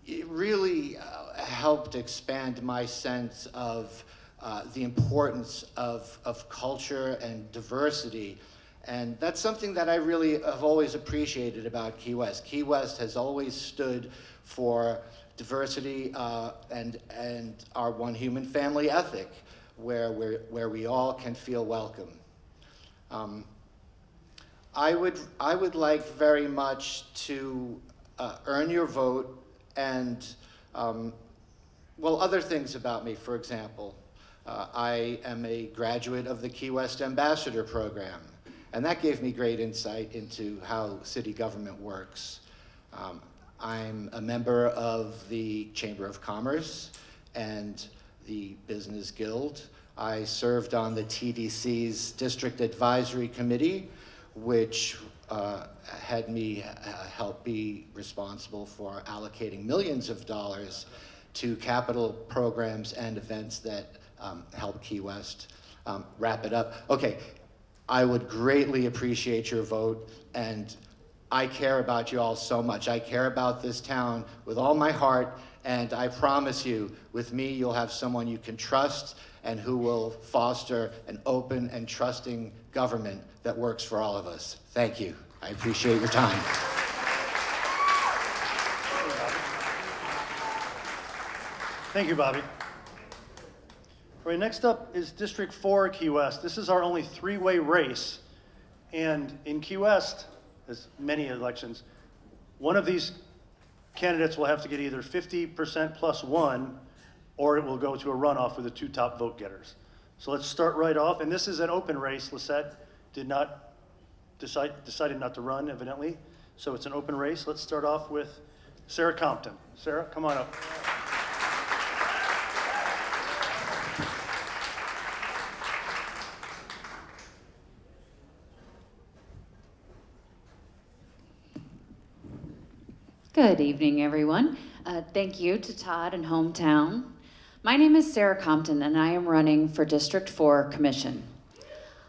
it really helped expand my sense of the importance of culture and diversity. And that's something that I really have always appreciated about Key West. Key West has always stood for diversity and our one human family ethic, where we all can feel welcome. I would like very much to earn your vote and, well, other things about me. For example, I am a graduate of the Key West Ambassador Program, and that gave me great insight into how city government works. I'm a member of the Chamber of Commerce and the Business Guild. I served on the TDC's District Advisory Committee, which had me help be responsible for allocating millions of dollars to capital programs and events that help Key West. Wrap it up. Okay, I would greatly appreciate your vote, and I care about you all so much. I care about this town with all my heart, and I promise you, with me, you'll have someone you can trust and who will foster an open and trusting government that works for all of us. Thank you. I appreciate your time. Thank you, Bobby. All right, next up is District 4 Key West. This is our only three-way race. And in Key West, as many elections, one of these candidates will have to get either 50% plus one, or it will go to a runoff with the two top vote getters. So let's start right off. And this is an open race. Lisette decided not to run, evidently. So it's an open race. Let's start off with Sarah Compton. Sarah, come on up. Good evening, everyone. Thank you to Todd and Hometown. My name is Sarah Compton, and I am running for District 4 Commission.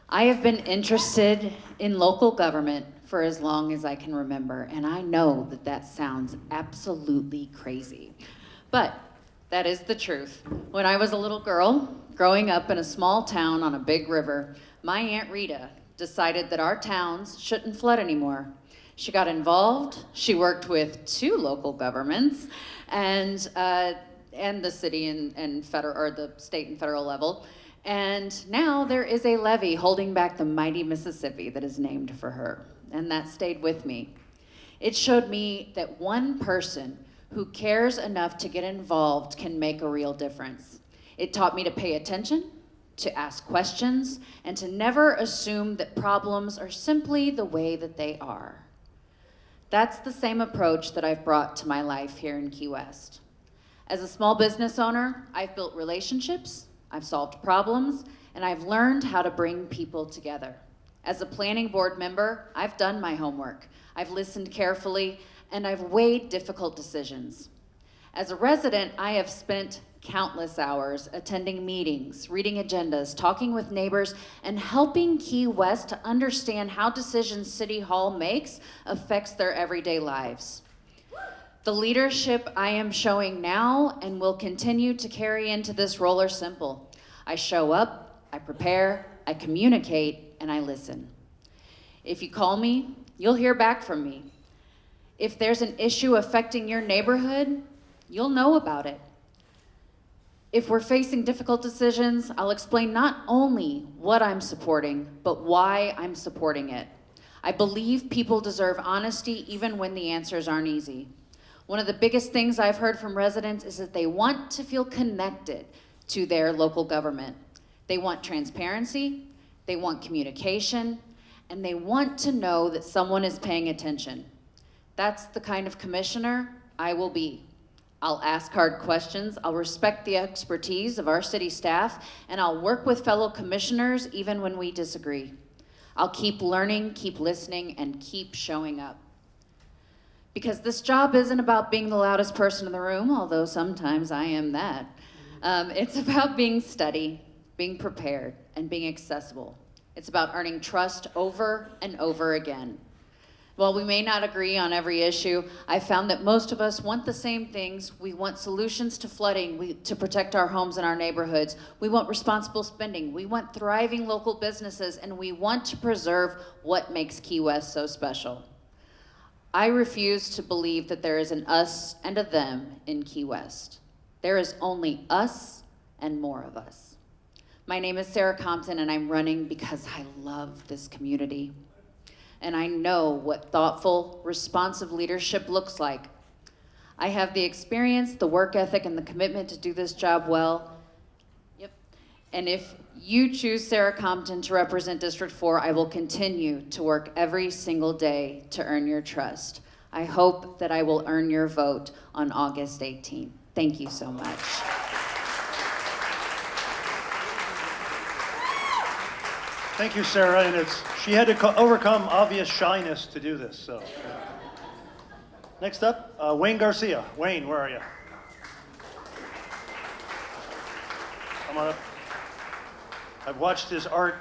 I have been interested in local government for as long as I can remember, and I know that that sounds absolutely crazy. But that is the truth. When I was a little girl, growing up in a small town on a big river, my Aunt Rita decided that our towns shouldn't flood anymore. She got involved, she worked with 2 local governments, and and the city and federal, or the state and federal level. And now there is a levee holding back the mighty Mississippi that is named for her. And that stayed with me. It showed me that one person who cares enough to get involved can make a real difference. It taught me to pay attention, to ask questions, and to never assume that problems are simply the way that they are. That's the same approach that I've brought to my life here in Key West. As a small business owner, I've built relationships, I've solved problems, and I've learned how to bring people together. As a planning board member, I've done my homework. I've listened carefully, and I've weighed difficult decisions. As a resident, I have spent countless hours attending meetings, reading agendas, talking with neighbors, and helping Key West to understand how decisions City Hall makes affects their everyday lives. The leadership I am showing now and will continue to carry into this role are simple. I show up, I prepare, I communicate, and I listen. If you call me, you'll hear back from me. If there's an issue affecting your neighborhood, you'll know about it. If we're facing difficult decisions, I'll explain not only what I'm supporting, but why I'm supporting it. I believe people deserve honesty even when the answers aren't easy. One of the biggest things I've heard from residents is that they want to feel connected to their local government. They want transparency, they want communication, and they want to know that someone is paying attention. That's the kind of commissioner I will be. I'll ask hard questions, I'll respect the expertise of our city staff, and I'll work with fellow commissioners even when we disagree. I'll keep learning, keep listening, and keep showing up. Because this job isn't about being the loudest person in the room, although sometimes I am that. It's about being steady, being prepared, and being accessible. It's about earning trust over and over again. While we may not agree on every issue, I found that most of us want the same things. We want solutions to flooding, to protect our homes and our neighborhoods. We want responsible spending. We want thriving local businesses, and we want to preserve what makes Key West so special. I refuse to believe that there is an us and a them in Key West. There is only us and more of us. My name is Sarah Compton, and I'm running because I love this community. And I know what thoughtful, responsive leadership looks like. I have the experience, the work ethic, and the commitment to do this job well. Yep. And if you choose Sarah Compton to represent District 4, I will continue to work every single day to earn your trust. I hope that I will earn your vote on August 18th. Thank you so much. Thank you, Sarah, and she had to overcome obvious shyness to do this, so. Next up, Wayne Garcia. Wayne, where are you? Come on up. I've watched his art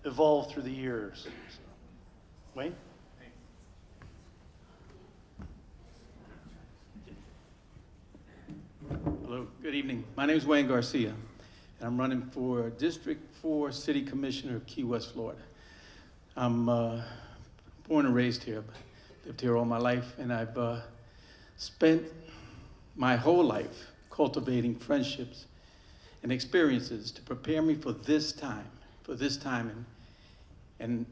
evolve through the years. Wayne? Hello, good evening. My name is Wayne Garcia, and I'm running for District 4 City Commissioner of Key West, Florida. I'm born and raised here, but lived here all my life, and I've spent my whole life cultivating friendships and experiences to prepare me for this time, and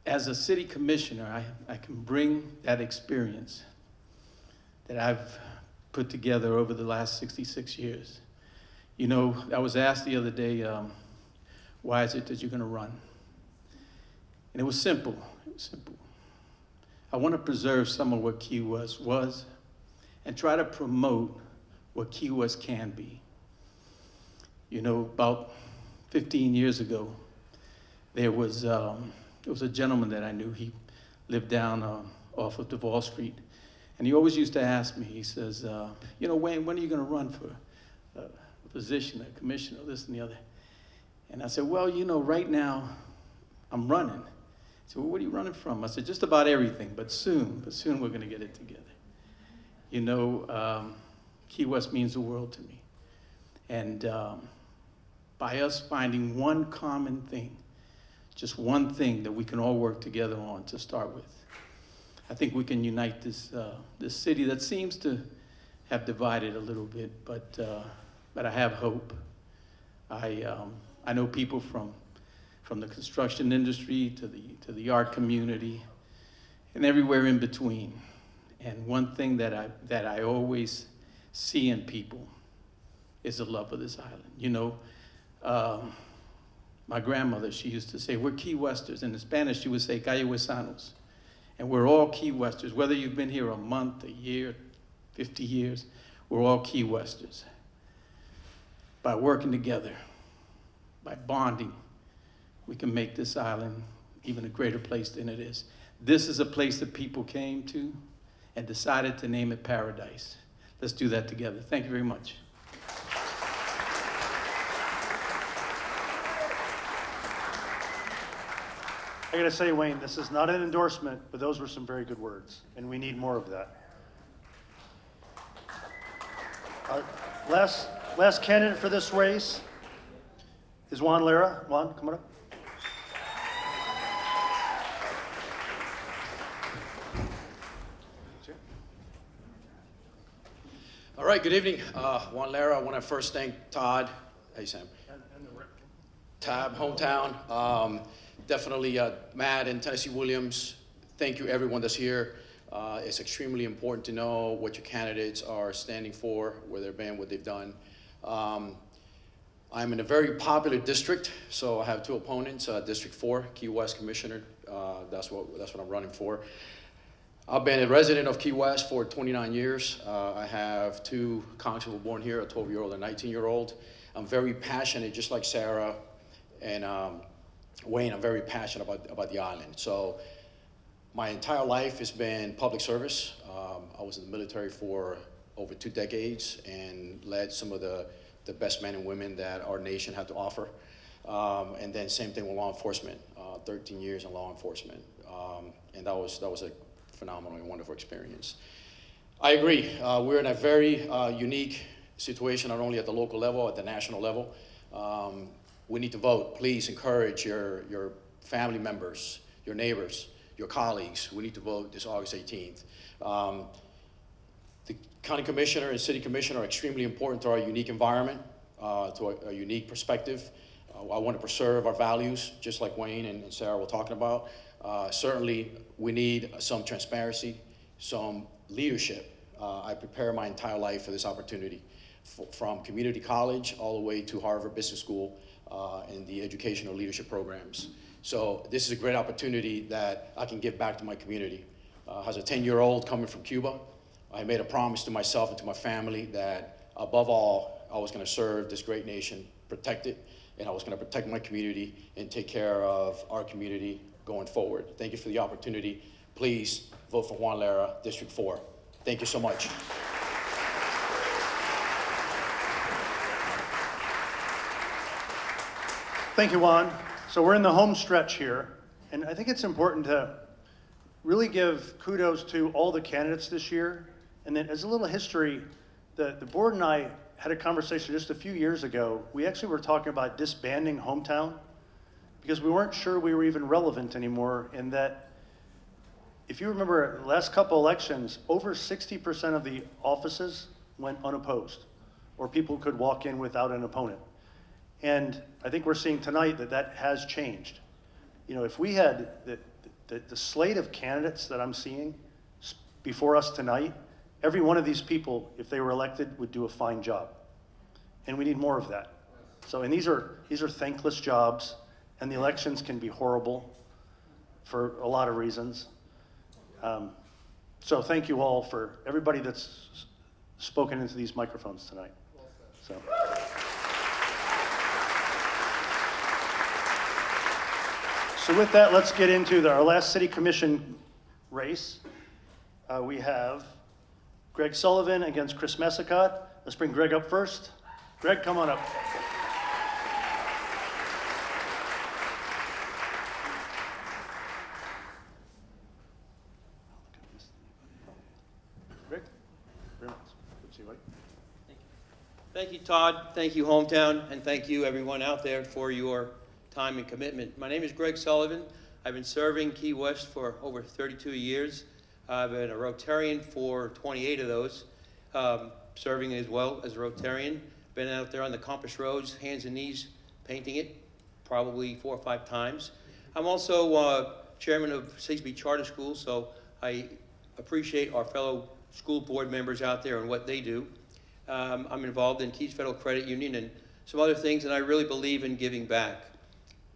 as a city commissioner, I can bring that experience that I've put together over the last 66 years. You know, I was asked the other day, why is it that you're gonna run? And it was simple, I wanna preserve some of what Key West was and try to promote what Key West can be. You know, about 15 years ago, there was a gentleman that I knew. He lived down off of Duval Street. And he always used to ask me, he says, you know, Wayne, when are you gonna run for a position, a commissioner, this and the other? And I said, well, you know, right now, I'm running. He said, well, what are you running from? I said, just about everything, but soon we're gonna get it together. You know, Key West means the world to me. And by us finding one common thing, just one thing that we can all work together on to start with, I think we can unite this city that seems to have divided a little bit, but I have hope. I know people from the construction industry to the art community and everywhere in between. And one thing that I always see in people is the love of this island. You know, my grandmother, she used to say, we're Key Westers. In Spanish, she would say, Calle Huesanos. And we're all Key Westers. Whether you've been here a month, a year, 50 years, we're all Key Westers. By working together, by bonding, we can make this island even a greater place than it is. This is a place that people came to and decided to name it Paradise. Let's do that together. Thank you very much. I gotta say, Wayne, this is not an endorsement, but those were some very good words, and we need more of that. Last candidate for this race is Juan Lara. Juan, come on up. All right, good evening. Juan Lara. I want to first thank Todd. Hey, Sam. Tab, hometown. Definitely Matt and Tennessee Williams. Thank you, everyone that's here. It's extremely important to know what your candidates are standing for, where they've been, what they've done. I'm in a very popular district, so I have two opponents. District 4, Key West Commissioner. That's what I'm running for. I've been a resident of Key West for 29 years. I have two constables born here, a 12-year-old and a 19-year-old. I'm very passionate, just like Sarah and Wayne, I'm very passionate about the island. So my entire life has been public service. I was in the military for over 2 decades and led some of the best men and women that our nation had to offer. And then same thing with law enforcement, 13 years in law enforcement. And that was a phenomenal and wonderful experience. I agree, we're in a very unique situation, not only at the local level, at the national level. We need to vote. Please encourage your family members, your neighbors, your colleagues. We need to vote this August 18th. The county commissioner and city commissioner are extremely important to our unique environment, to a unique perspective. I want to preserve our values, just like Wayne and Sarah were talking about. Certainly, we need some transparency, some leadership. I prepared my entire life for this opportunity, from community college all the way to Harvard Business School in the educational leadership programs. So this is a great opportunity that I can give back to my community. As a 10-year-old coming from Cuba, I made a promise to myself and to my family that above all, I was going to serve this great nation, protect it, and I was going to protect my community and take care of our community going forward. Thank you for the opportunity. Please vote for Juan Lara, District 4. Thank you so much. Thank you, Juan. So we're in the home stretch here, and I think it's important to really give kudos to all the candidates this year. And then as a little history, the board and I had a conversation just a few years ago. We actually were talking about disbanding Hometown because we weren't sure we were even relevant anymore, in that if you remember the last couple elections, over 60% of the offices went unopposed, or people could walk in without an opponent. And I think we're seeing tonight that that has changed. You know, if we had the slate of candidates that I'm seeing before us tonight, every one of these people, if they were elected, would do a fine job. And we need more of that. So, and these are thankless jobs, and the elections can be horrible for a lot of reasons. So thank you all for everybody that's spoken into these microphones tonight. So. So with that, let's get into our last city commission race. We have Greg Sullivan against Chris Messicott. Let's bring Greg up first. Greg, come on up. Greg, very much. Good to see you, buddy. Thank you, Todd. Thank you, Hometown, and thank you, everyone out there, for your time and commitment. My name is Greg Sullivan. I've been serving Key West for over 32 years. I've been a Rotarian for 28 of those. serving as well as a Rotarian. Been out there on the Compass Roads, hands and knees, painting it, probably 4 or 5 times. I'm also chairman of Sigsbee Charter School, so I appreciate our fellow school board members out there and what they do. I'm involved in Keys Federal Credit Union and some other things, and I really believe in giving back.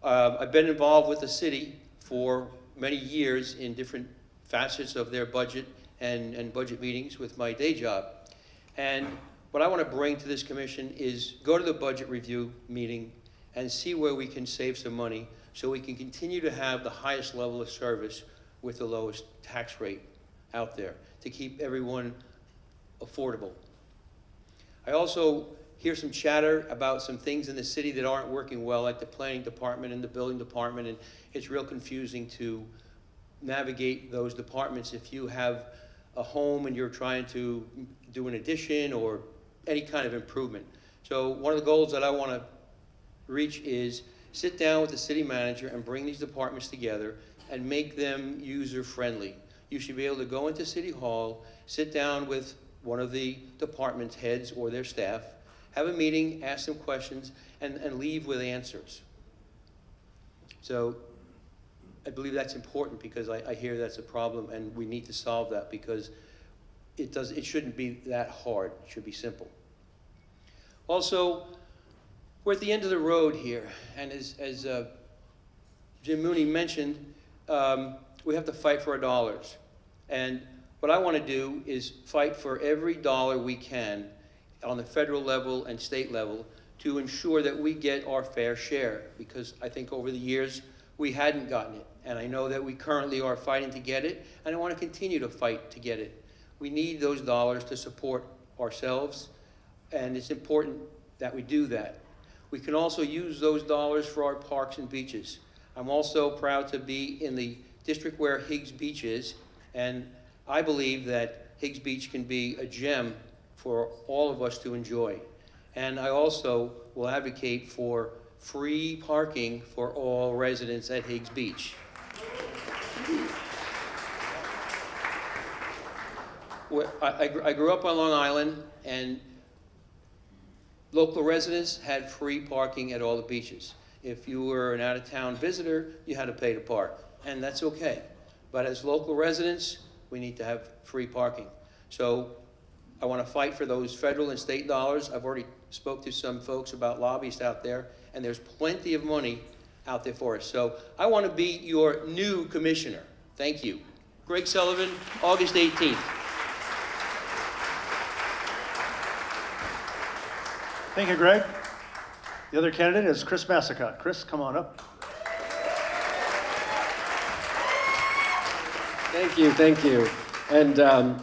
I've been involved with the city for many years in different facets of their budget and budget meetings with my day job. And what I want to bring to this commission is go to the budget review meeting and see where we can save some money so we can continue to have the highest level of service with the lowest tax rate out there to keep everyone affordable. I also hear some chatter about some things in the city that aren't working well, like the planning department and the building department, and it's real confusing to navigate those departments if you have a home and you're trying to do an addition or any kind of improvement. So one of the goals that I want to reach is sit down with the city manager and bring these departments together and make them user-friendly. You should be able to go into City Hall, sit down with one of the department heads or their staff, have a meeting, ask them questions, and leave with answers. So I believe that's important because I hear that's a problem and we need to solve that because it shouldn't be that hard. It should be simple. Also, we're at the end of the road here, and as Jim Mooney mentioned, we have to fight for our dollars. And what I want to do is fight for every dollar we can on the federal level and state level to ensure that we get our fair share, because I think over the years we hadn't gotten it. And I know that we currently are fighting to get it, and I want to continue to fight to get it. We need those dollars to support ourselves, and it's important that we do that. We can also use those dollars for our parks and beaches. I'm also proud to be in the district where Higgs Beach is, and I believe that Higgs Beach can be a gem for all of us to enjoy. And I also will advocate for free parking for all residents at Higgs Beach. I grew up on Long Island, and local residents had free parking at all the beaches. If you were an out-of-town visitor, you had to pay to park, and that's okay. But as local residents, we need to have free parking. So I want to fight for those federal and state dollars. I've already spoke to some folks about lobbyists out there, and there's plenty of money out there for us. So I want to be your new commissioner. Thank you. Greg Sullivan, August 18th. Thank you, Greg. The other candidate is Chris Massicott. Chris, come on up. Thank you, thank you. And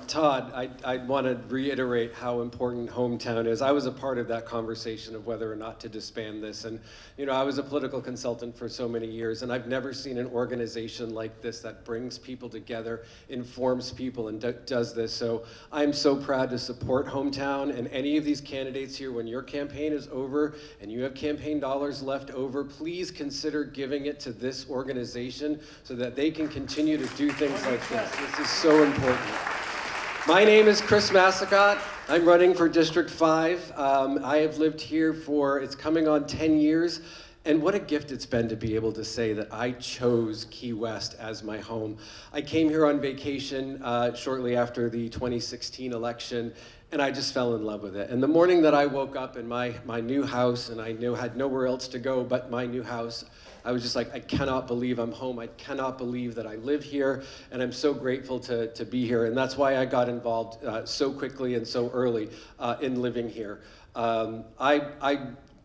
Todd, I want to reiterate how important hometown is. I was a part of that conversation of whether or not to disband this. And, you know, I was a political consultant for so many years, and I've never seen an organization like this that brings people together, informs people, and does this. So I'm so proud to support hometown, and any of these candidates here, when your campaign is over and you have campaign dollars left over, please consider giving it to this organization so that they can continue to do things like this. This is so important. My name is Chris Massicott. I'm running for District 5. I have lived here for, it's coming on 10 years. And what a gift it's been to be able to say that I chose Key West as my home. I came here on vacation shortly after the 2016 election, and I just fell in love with it. And the morning that I woke up in my new house, and I had nowhere else to go but my new house, I was just like, I cannot believe I'm home. I cannot believe that I live here, and I'm so grateful to be here. And that's why I got involved so quickly and so early in living here.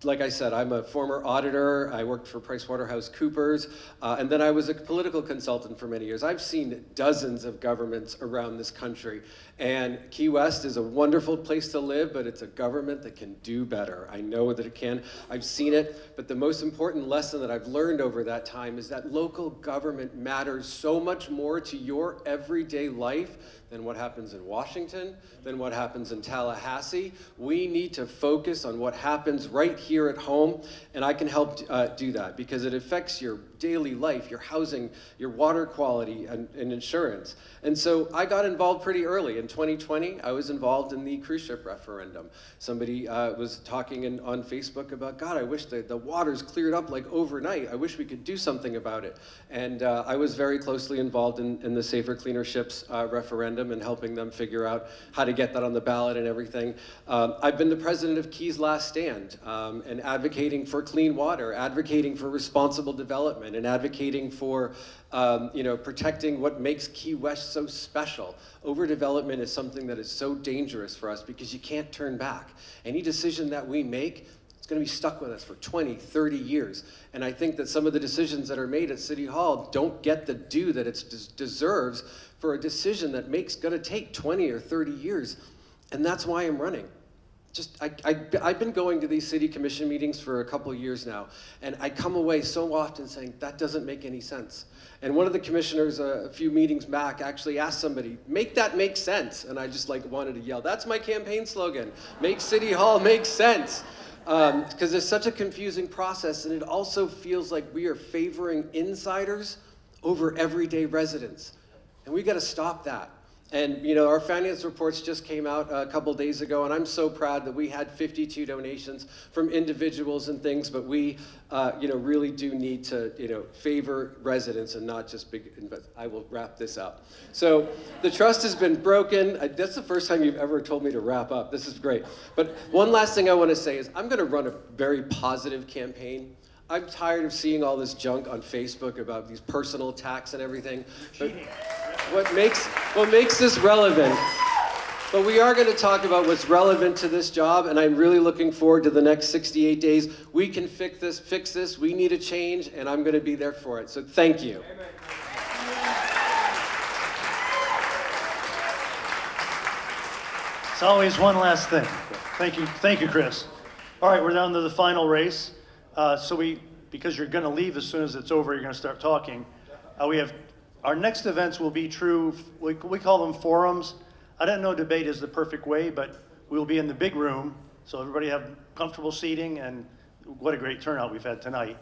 Like I said, I'm a former auditor. I worked for PricewaterhouseCoopers, and then I was a political consultant for many years. I've seen dozens of governments around this country, and Key West is a wonderful place to live, but it's a government that can do better. I know that it can. I've seen it, but the most important lesson that I've learned over that time is that local government matters so much more to your everyday life than what happens in Washington, than what happens in Tallahassee. We need to focus on what happens right here here at home, and I can help do that because it affects your daily life, your housing, your water quality, and insurance. And so I got involved pretty early. In 2020, I was involved in the cruise ship referendum. Somebody was talking on Facebook about, God, I wish the water's cleared up like overnight. I wish we could do something about it. And I was very closely involved in the Safer Cleaner Ships referendum and helping them figure out how to get that on the ballot and everything. I've been the president of Keys Last Stand and advocating for clean water, advocating for responsible development, and advocating for protecting what makes Key West so special. Overdevelopment is something that is so dangerous for us because you can't turn back. Any decision that we make, it's going to be stuck with us for 20, 30 years. And I think that some of the decisions that are made at City Hall don't get the due that it deserves for a decision that going to take 20 or 30 years. And that's why I'm running. I've been going to these city commission meetings for a couple of years now, and I come away so often saying, that doesn't make any sense. And one of the commissioners a few meetings back actually asked somebody, make that make sense. And I just wanted to yell, that's my campaign slogan, make City Hall make sense. Because there's such a confusing process, and it also feels like we are favoring insiders over everyday residents. And we got to stop that. And our finance reports just came out a couple days ago, and I'm so proud that we had 52 donations from individuals and things, but we really do need to favor residents and not just big investors. I will wrap this up. So the trust has been broken. That's the first time you've ever told me to wrap up. This is great. But one last thing I want to say is I'm going to run a very positive campaign. I'm tired of seeing all this junk on Facebook about these personal attacks and everything. But what makes this relevant, but we are going to talk about what's relevant to this job, and I'm really looking forward to the next 68 days. We can fix this, we need a change, and I'm going to be there for it. So thank you. It's always one last thing. Thank you, Chris. All right, we're down to the final race. Because you're going to leave as soon as it's over, you're going to start talking. Our next events will be true, we call them forums. I don't know debate is the perfect way, but we'll be in the big room, so everybody have comfortable seating, and what a great turnout we've had tonight.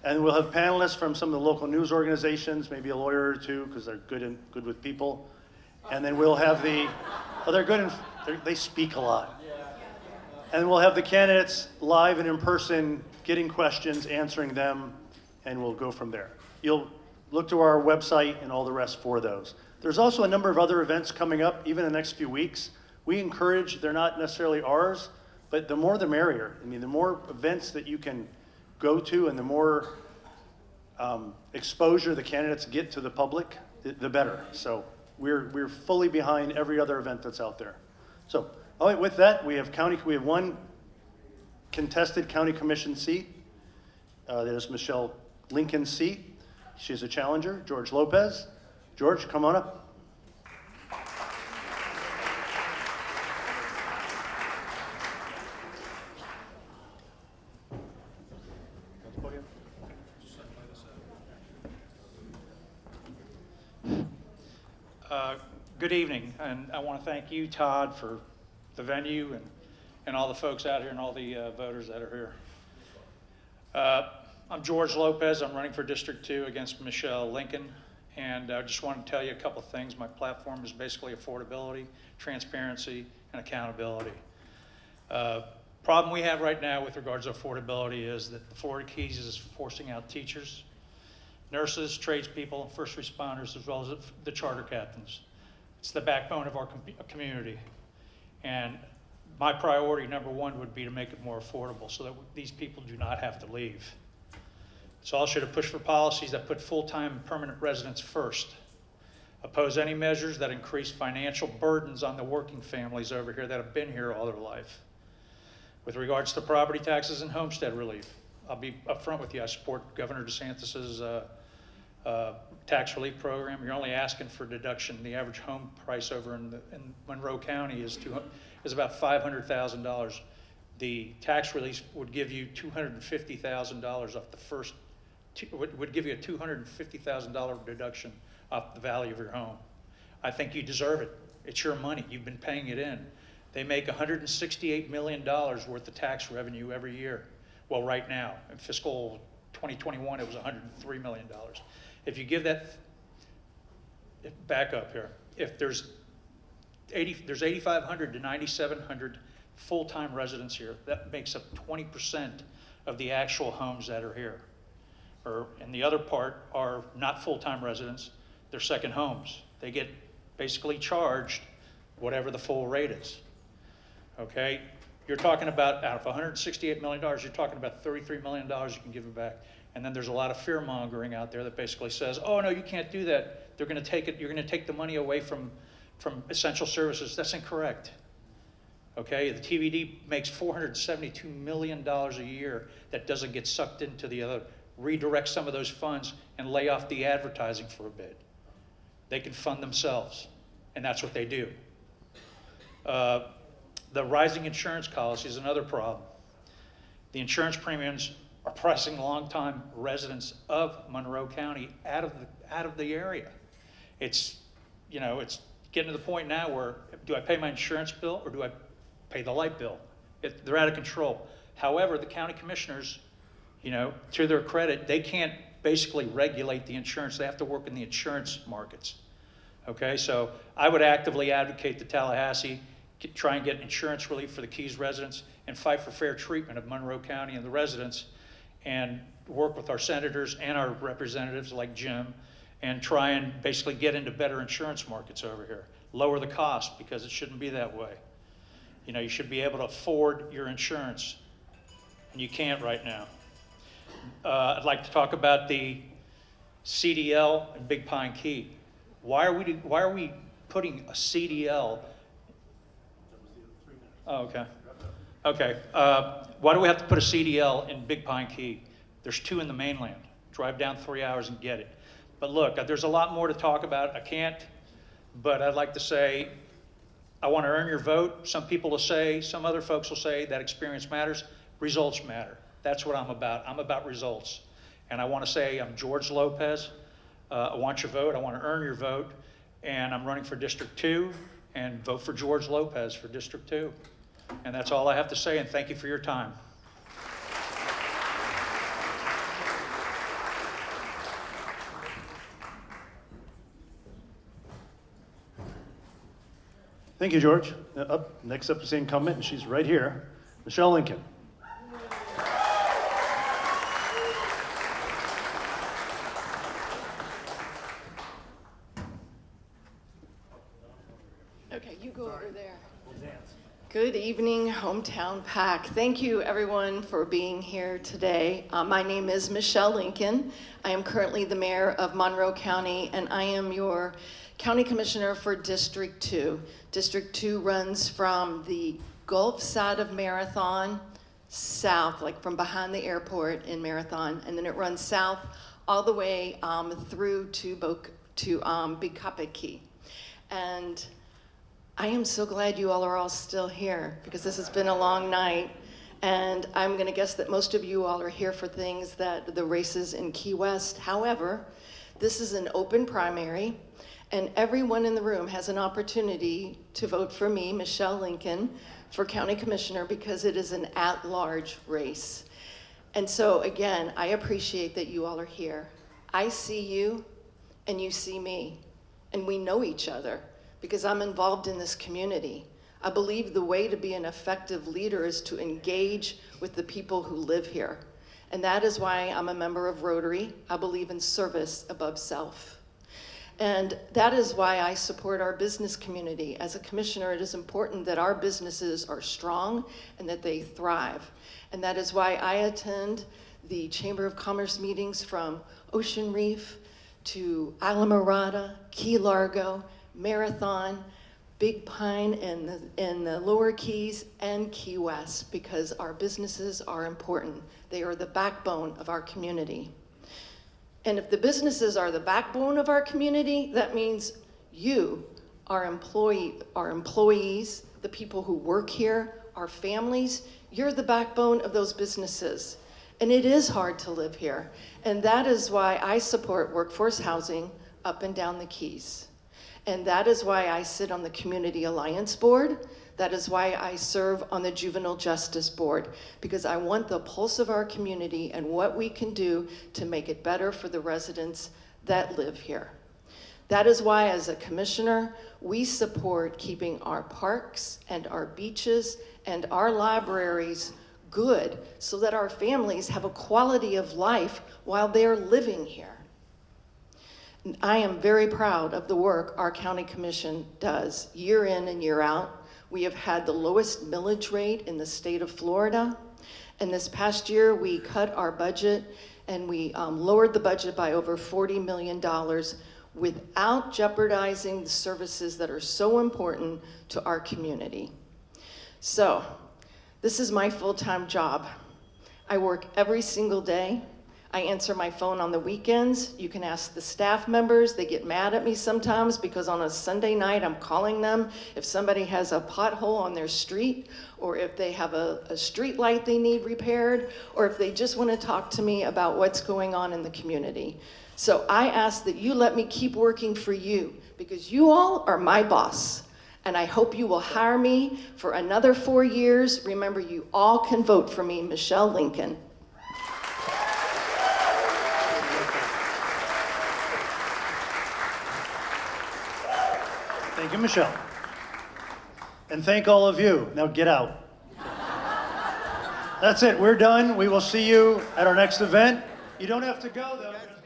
And we'll have panelists from some of the local news organizations, maybe a lawyer or two, because they're good with people. And then we'll have they're good and they speak a lot. And we'll have the candidates live and in person, getting questions, answering them, and we'll go from there. You'll look to our website and all the rest for those. There's also a number of other events coming up, even in the next few weeks. We encourage, they're not necessarily ours, but the more the merrier. I mean, the more events that you can go to and the more exposure the candidates get to the public, the better. So we're fully behind every other event that's out there. So, all right, with that, we have one contested county commission seat. That is Michelle Lincoln's seat. She's a challenger, George Lopez. George, come on up. Good evening, and I want to thank you, Todd, for the venue and all the folks out here and all the voters that are here. I'm George Lopez. I'm running for District 2 against Michelle Lincoln, and I just want to tell you a couple things. My platform is basically affordability, transparency, and accountability. Problem we have right now with regards to affordability is that the Florida Keys is forcing out teachers, nurses, tradespeople, first responders, as well as the charter captains. It's the backbone of our community. And my priority, number one, would be to make it more affordable so that these people do not have to leave. So I should have pushed for policies that put full-time and permanent residents first. Oppose any measures that increase financial burdens on the working families over here that have been here all their life. With regards to property taxes and homestead relief, I'll be upfront with you. I support Governor DeSantis's tax relief program. You're only asking for deduction. The average home price over in Monroe County is about $500,000. The tax relief would give you $250,000 off the first. Would give you a $250,000 deduction off the value of your home. I think you deserve it. It's your money. You've been paying it in. They make $168 million worth of tax revenue every year. Well, right now, in fiscal 2021, it was $103 million. If you give that, back up here, if there's 8,500 to 9,700 full-time residents here, that makes up 20% of the actual homes that are here. And the other part are not full-time residents, they're second homes. They get basically charged whatever the full rate is. Okay? You're talking about, out of $168 million, you're talking about $33 million you can give them back. And then there's a lot of fear mongering out there that basically says, oh no, you can't do that. They're gonna take it, you're gonna take the money away from essential services. That's incorrect. Okay, the TVD makes $472 million a year that doesn't get sucked into the other, redirect some of those funds and lay off the advertising for a bit. They can fund themselves, and that's what they do. The rising insurance costs is another problem. The insurance premiums are pricing long-time residents of Monroe County out of the area. It's, you know, it's getting to the point now where, do I pay my insurance bill or do I pay the light bill? They're out of control. However, the county commissioners, you know, to their credit, they can't basically regulate the insurance. They have to work in the insurance markets. Okay, so I would actively advocate to Tallahassee, try and get insurance relief for the Keys residents and fight for fair treatment of Monroe County and the residents, and work with our senators and our representatives like Jim and try and basically get into better insurance markets over here. Lower the cost, because it shouldn't be that way. You know, you should be able to afford your insurance, and you can't right now. I'd like to talk about the CDL and Big Pine Key. Why are we putting a CDL? Oh, okay. Okay. Why do we have to put a CDL in Big Pine Key? There's 2 in the mainland. Drive down 3 hours and get it. But look, there's a lot more to talk about. I can't, but I'd like to say, I want to earn your vote. Some people will say, some other folks will say that experience matters. Results matter. That's what I'm about. I'm about results. And I want to say I'm George Lopez. I want your vote. I want to earn your vote. And I'm running for District 2. And vote for George Lopez for District 2. And that's all I have to say. And thank you for your time. Thank you, George. Next up is the incumbent, and she's right here, Michelle Lincoln. Okay, you go over there. Good evening, Hometown Pack. Thank you, everyone, for being here today. My name is Michelle Lincoln. I am currently the mayor of Monroe County, and I am your county commissioner for District 2. District 2 runs from the Gulf side of Marathon south, like from behind the airport in Marathon, and then it runs south all the way through to Big Copper Key. And I am so glad you all are still here, because this has been a long night, and I'm going to guess that most of you all are here for things that the races in Key West. However, this is an open primary, and everyone in the room has an opportunity to vote for me, Michelle Lincoln, for county commissioner, because it is an at-large race. And so again, I appreciate that you all are here. I see you and you see me, and we know each other because I'm involved in this community. I believe the way to be an effective leader is to engage with the people who live here. And that is why I'm a member of Rotary. I believe in service above self. And that is why I support our business community. As a commissioner, it is important that our businesses are strong and that they thrive. And that is why I attend the Chamber of Commerce meetings from Ocean Reef to Islamorada, Key Largo, Marathon, Big Pine, and the Lower Keys, and Key West, because our businesses are important. They are the backbone of our community. And if the businesses are the backbone of our community, that means you, our employees, the people who work here, our families, you're the backbone of those businesses. And it is hard to live here. And that is why I support workforce housing up and down the Keys. And that is why I sit on the Community Alliance Board. That is why I serve on the Juvenile Justice Board, because I want the pulse of our community and what we can do to make it better for the residents that live here. That is why, as a commissioner, we support keeping our parks and our beaches and our libraries good so that our families have a quality of life while they're living here. And I am very proud of the work our county commission does year in and year out. We have had the lowest millage rate in the state of Florida. And this past year, we cut our budget and we lowered the budget by over $40 million without jeopardizing the services that are so important to our community. So, this is my full-time job. I work every single day. I answer my phone on the weekends. You can ask the staff members. They get mad at me sometimes because on a Sunday night, I'm calling them if somebody has a pothole on their street, or if they have a street light they need repaired, or if they just want to talk to me about what's going on in the community. So I ask that you let me keep working for you, because you all are my boss. And I hope you will hire me for another 4 years. Remember, you all can vote for me, Michelle Lincoln. Thank you, Michelle. And thank all of you. Now get out. That's it, we're done. We will see you at our next event. You don't have to go, though.